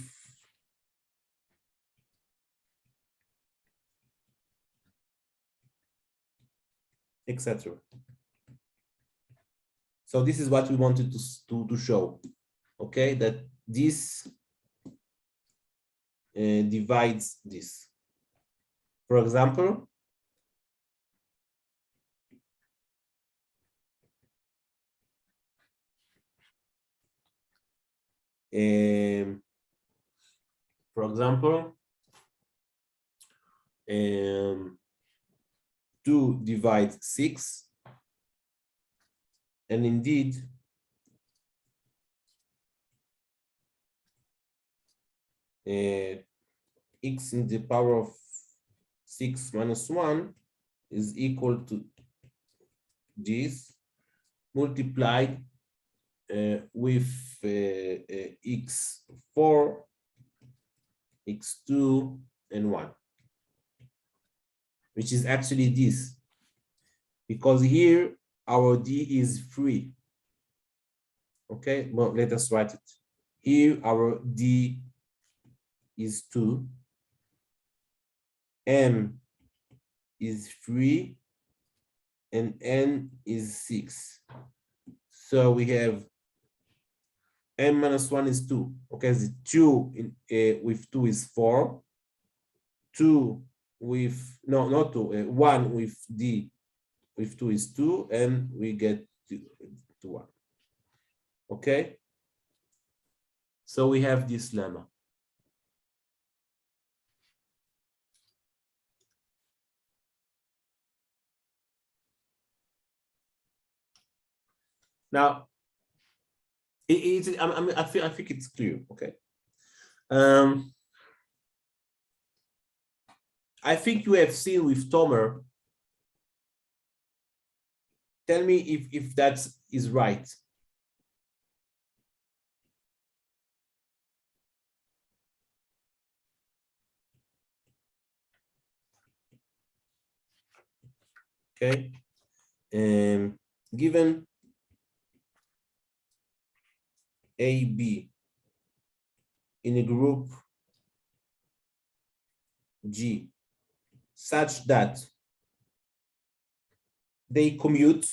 etc. So this is what we wanted to show, okay, that this divides this. For example, for example, 2 divides 6, and indeed x in the power of 6 minus 1 is equal to this multiplied with x4, x2, and 1, which is actually this, because here our d is 3. Okay, well, let us write it. Here our d is 2, m is 3, and n is 6. So we have m minus 1 is 2. Okay, the 2 with 2 is 4. 2 with, no, not 2, 1 with d with 2 is 2, and we get to 1. Okay, so we have this lemma. Now, I think it's clear. Okay. I think you have seen with Tomer. Tell me if that is right. Okay. Given A, B in a group G such that they commute,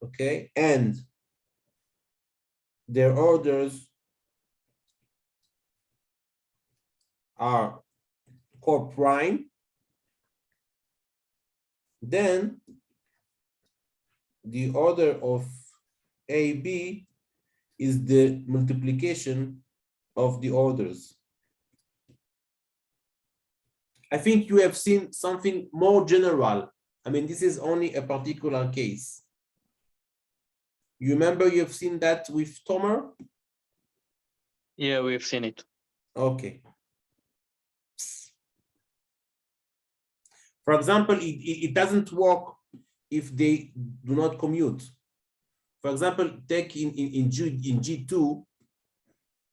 okay, and their orders are coprime, then the order of AB is the multiplication of the orders. I think you have seen something more general. I mean, this is only a particular case. You remember you have seen that with Tomer? Yeah, we've seen it. Okay. For example, it doesn't work if they do not commute. For example, take in G2,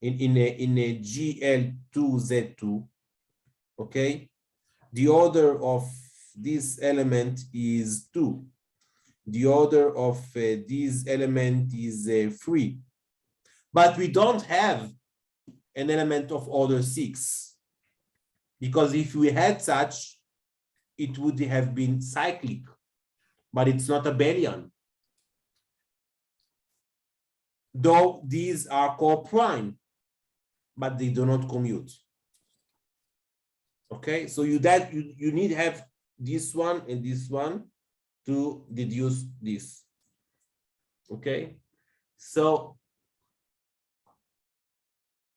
in a GL2Z2, okay? The order of this element is 2. The order of this element is 3. But we don't have an element of order 6. Because if we had such, it would have been cyclic, but it's not abelian. Though these are coprime, but they do not commute. Okay, so you need to have this one and this one to deduce this. Okay, so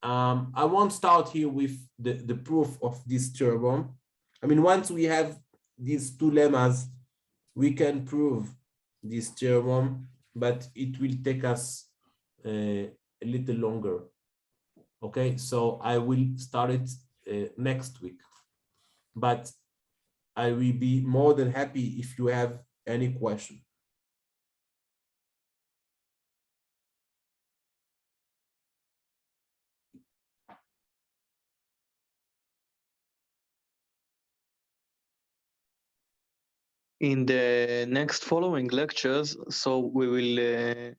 I won't start here with the proof of this theorem. I mean, once we have these two lemmas, we can prove this theorem, but it will take us a little longer. Okay, so I will start it next week. But I will be more than happy if you have any question. In the next following lectures, so we will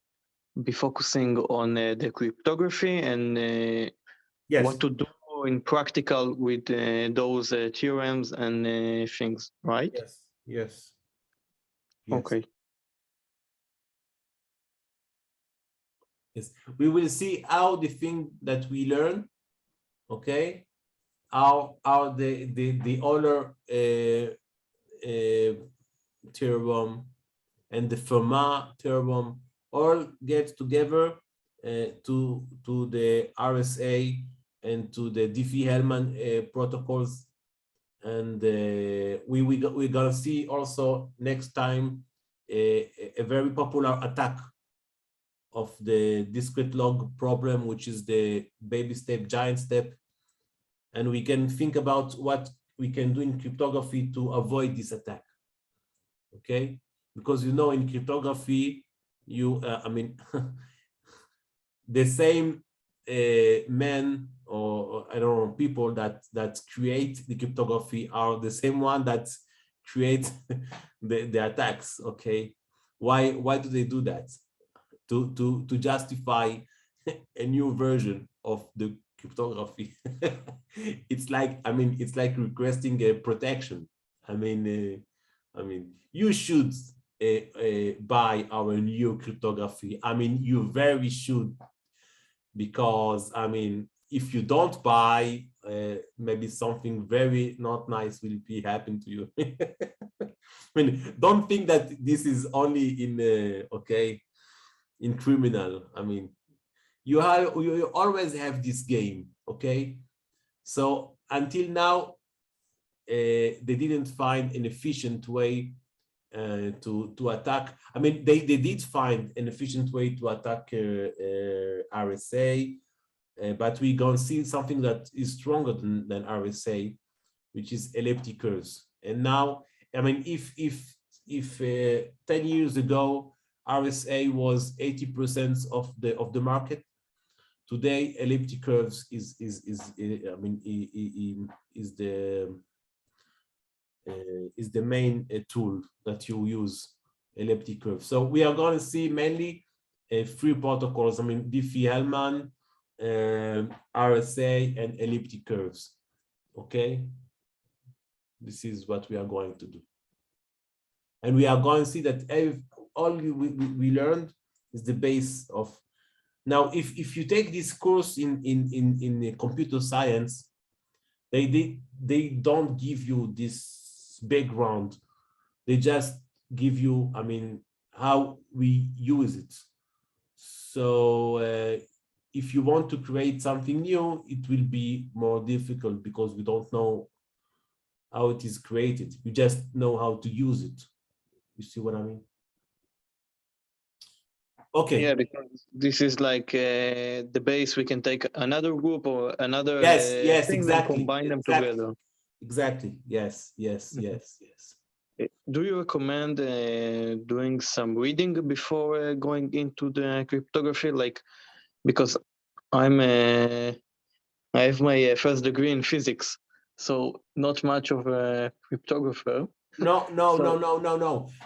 be focusing on the cryptography and Yes. what to do in practical with those theorems and things, right? Yes. Yes. Okay. Yes. We will see how the thing that we learn, okay, how the Euler theorem and the Fermat theorem all get together to the RSA and to the Diffie-Hellman protocols, and we're gonna see also next time a very popular attack of the discrete log problem, which is the baby step, giant step, and we can think about what we can do in cryptography to avoid this attack. Okay, because you know in cryptography, you I mean the same men or I don't know people that create the cryptography are the same one that create the attacks. Okay, why do they do that? To justify a new version of the cryptography. It's like, I mean, it's like requesting a protection. I mean, you should buy our new cryptography. I mean, you very should, because I mean, if you don't buy, maybe something very not nice will be happen to you. I mean, don't think that this is only in okay, in criminal. I mean, you always have this game, okay? So until now, they didn't find an efficient way to attack. I mean, they did find an efficient way to attack RSA, but we're going to see something that is stronger than RSA, which is elliptic curves. And now, I mean, if 10 years ago RSA was 80% of the market, today elliptic curves is the main tool that you use, elliptic curve. So we are going to see mainly three protocols. I mean, Diffie-Hellman, RSA, and elliptic curves. Okay, this is what we are going to do, and we are going to see that all we learned is the base of. Now, if you take this course in computer science, they don't give you this background. They just give you, I mean, how we use it. So if you want to create something new, it will be more difficult because we don't know how it is created. We just know how to use it. You see what I mean? Okay. Yeah, because this is like the base. We can take another group or another yes, thing exactly. and combine them Exactly. together. Exactly. Yes. Do you recommend doing some reading before going into the cryptography? Like, because I have my first degree in physics, so not much of a cryptographer. No.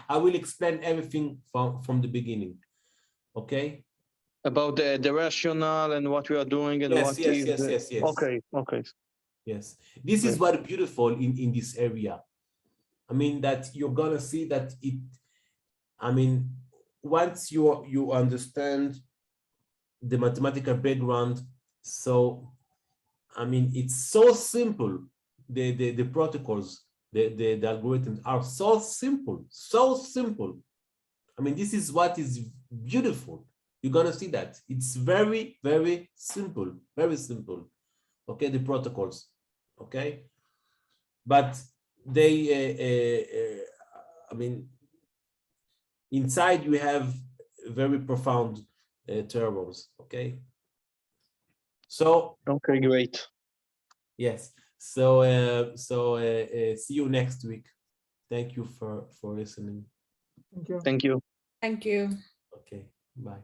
I will explain everything from the beginning. Okay. About the rationale and what we are doing and Yes. Okay. Yes. This is what beautiful in this area. I mean, that you're gonna see that it. I mean, once you understand the mathematical background, so I mean, it's so simple. The protocols, the algorithms are so simple. I mean, this is what is beautiful. You're gonna see that it's very, very simple, okay, the protocols, okay, but they I mean, inside you have very profound theorems, okay. So okay, great. yes, so see you next week. Thank you for listening. Thank you. Thank you. Thank you. Okay, bye.